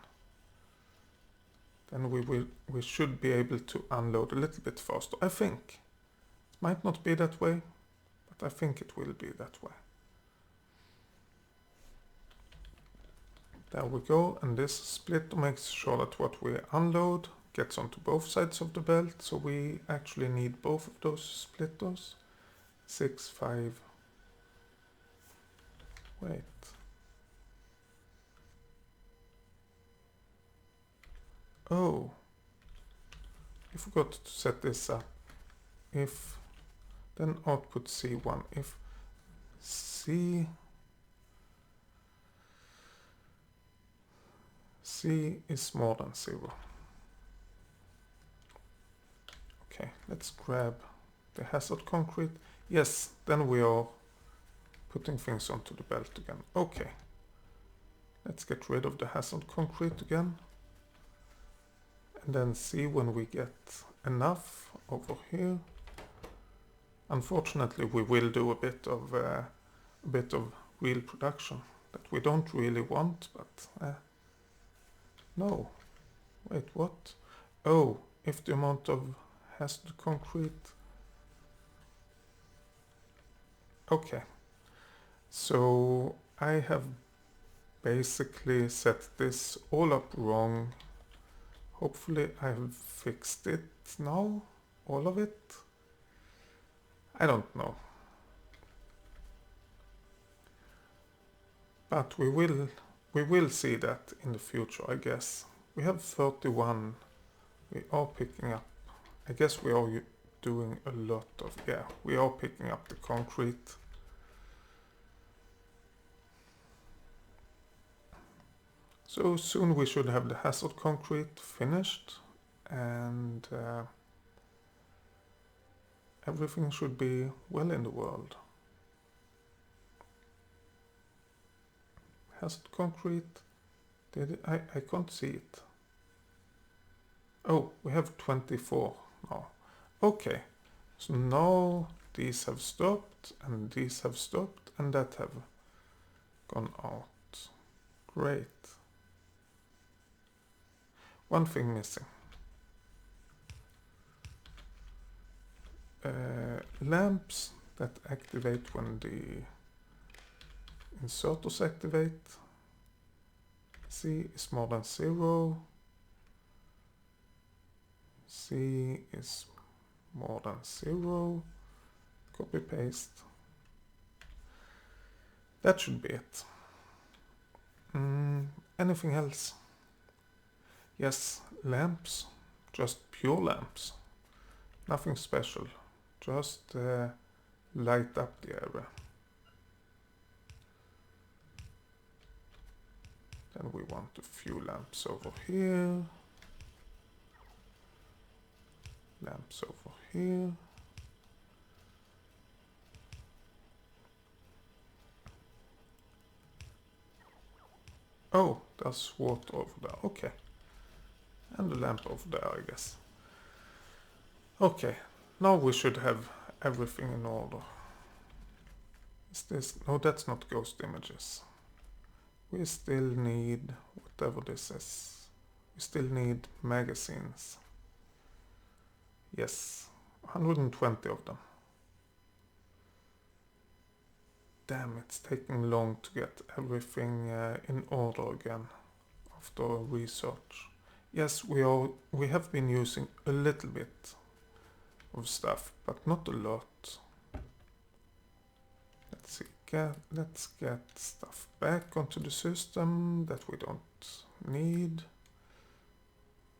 Then we should be able to unload a little bit faster, I think. It might not be that way, but I think it will be that way. There we go, and this splitter makes sure that what we unload gets onto both sides of the belt, so we actually need both of those splitters. 6, 5. Wait. Oh. I forgot to set this up. If then output C1. If C is more than 0. Okay, let's grab the hazard concrete. Yes, then we are putting things onto the belt again. Okay, let's get rid of the hazard concrete again. And then see when we get enough over here. Unfortunately, we will do a bit of real production that we don't really want, but no. Wait, what? Oh, if the amount of hazard concrete. Okay, so I have basically set this all up wrong. Hopefully I have fixed it now, all of it. I don't know. But we will see that in the future, I guess. We have 31. We are picking up. I guess we are doing a lot of, yeah, we are picking up the concrete. So soon we should have the hazard concrete finished, and everything should be well in the world. Hazard concrete, I can't see it. Oh, we have 24 now. Okay, so now these have stopped, and these have stopped, and that have gone out. Great. One thing missing. lamps that activate when the inserters activate. C is more than 0. C is more than 0. Copy paste. That should be it. Anything else? Yes, lamps. Just pure lamps. Nothing special. Just light up the area. Then we want a few lamps over here. Lamps over here. Oh, there's water over there. Okay. And a lamp over there, I guess. Okay, now we should have everything in order. Is this? No, that's not ghost images. We still need whatever this is. We still need magazines. Yes, 120 of them. Damn, it's taking long to get everything in order again after research. Yes, we have been using a little bit of stuff, but not a lot. Let's see. Let's get stuff back onto the system that we don't need.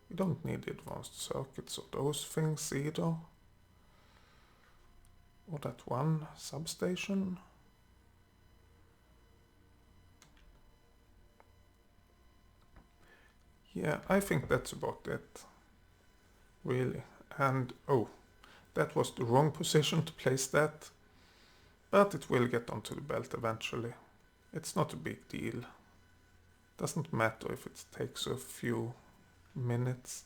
We don't need advanced circuits or those things either. Or that one substation. Yeah, I think that's about it. Really. And oh, that was the wrong position to place that. But it will get onto the belt eventually. It's not a big deal. Doesn't matter if it takes a few minutes.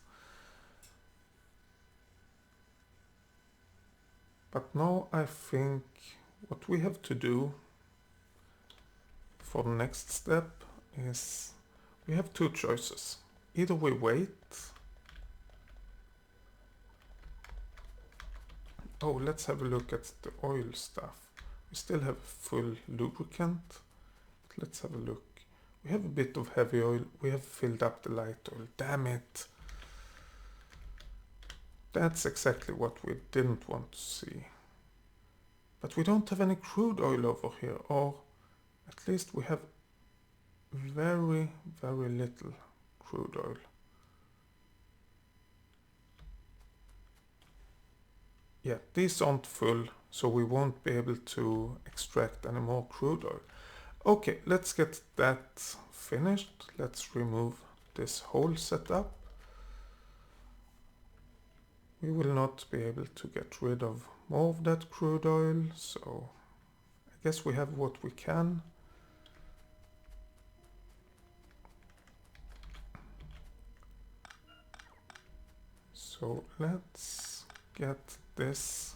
But now I think what we have to do for the next step is we have two choices. Either we wait. Oh, let's have a look at the oil stuff. We still have full lubricant. But let's have a look. We have a bit of heavy oil. We have filled up the light oil. Damn it. That's exactly what we didn't want to see. But we don't have any crude oil over here. Or at least we have very, very little crude oil. Yeah, these aren't full, so we won't be able to extract any more crude oil. Okay, let's get that finished. Let's remove this whole setup. We will not be able to get rid of more of that crude oil, so I guess we have what we can. So let's get this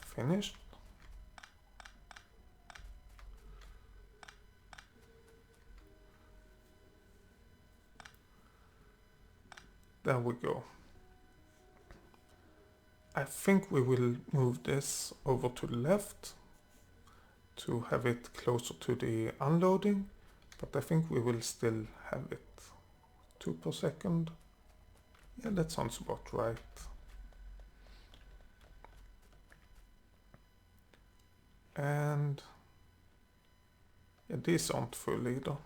finished. There we go. I think we will move this over to the left to have it closer to the unloading, but I think we will still have it 2 per second. Yeah, that sounds about right. And yeah, these aren't full either.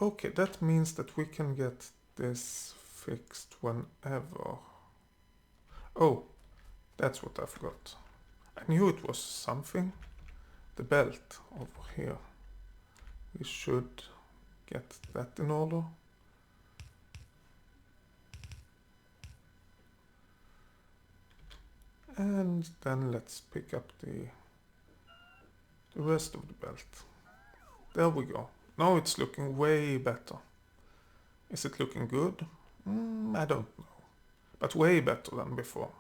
Okay, that means that we can get this fixed whenever. Oh, that's what I forgot. I knew it was something. The belt over here. We should get that in order. And then let's pick up the rest of the belt. There we go. Now it's looking way better. Is it looking good? I don't know. But way better than before.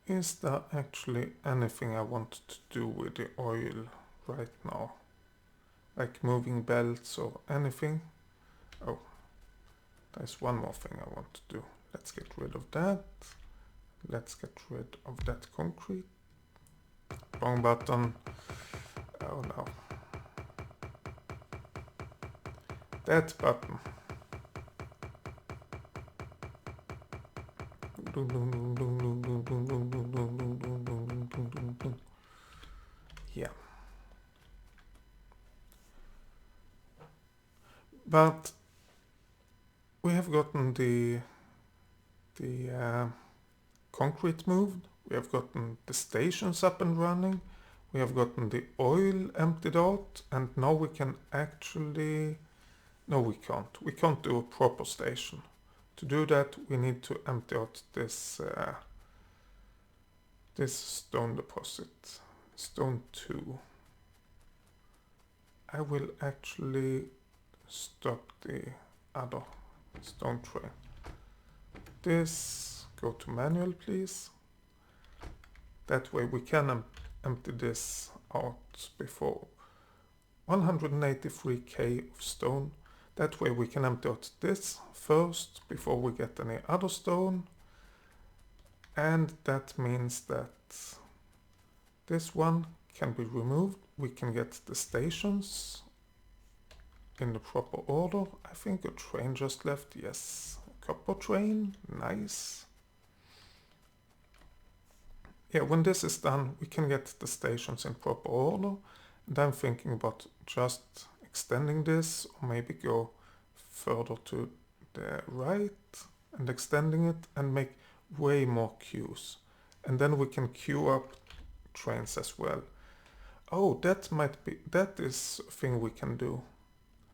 Is there actually anything I want to do with the oil right now? Like moving belts or anything? Oh, there's one more thing I want to do. Let's get rid of that. Let's get rid of that concrete. Wrong button. Oh no. That button. Yeah. But we have gotten the concrete moved. We have gotten the stations up and running. We have gotten the oil emptied out, and now we can actually... No, we can't. We can't do a proper station. To do that, we need to empty out this this stone deposit. Stone 2. I will actually stop the other stone train. This, go to manual please. That way we can empty this out before 183k of stone. That way we can empty out this first before we get any other stone. And that means that this one can be removed. We can get the stations in the proper order. I think a train just left. Yes, a copper train. Nice. Yeah, when this is done, we can get the stations in proper order. And I'm thinking about just extending this, or maybe go further to the right and extending it and make way more queues. And then we can queue up trains as well. Oh, that is a thing we can do.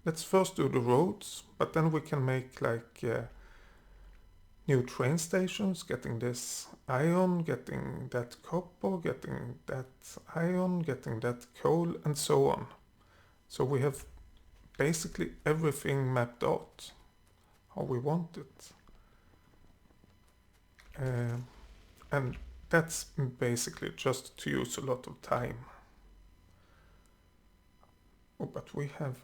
Let's first do the roads, but then we can make like new train stations, getting this iron, getting that copper, getting that iron, getting that coal, and so on. So we have basically everything mapped out how we want it. And that's basically just to use a lot of time. Oh, but we have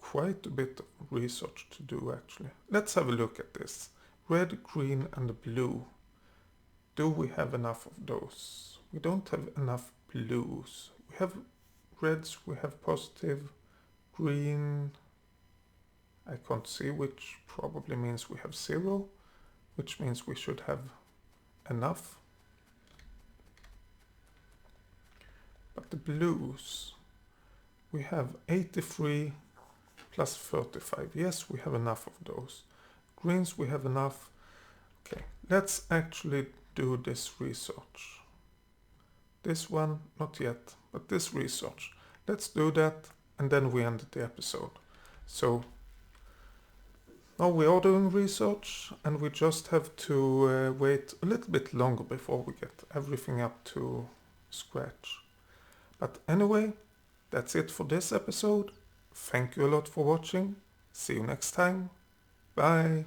quite a bit of research to do actually. Let's have a look at this. Red, green and blue. Do we have enough of those? We don't have enough blues. We have reds, we have positive, green. I can't see, which probably means we have 0, which means we should have enough. But the blues, we have 83 plus 35. Yes, we have enough of those. Greens, we have enough. Okay, let's actually do this research. This one, not yet, but this research. Let's do that, and then we end the episode. So now we are doing research, and we just have to wait a little bit longer before we get everything up to scratch. But anyway, that's it for this episode. Thank you a lot for watching. See you next time. Bye.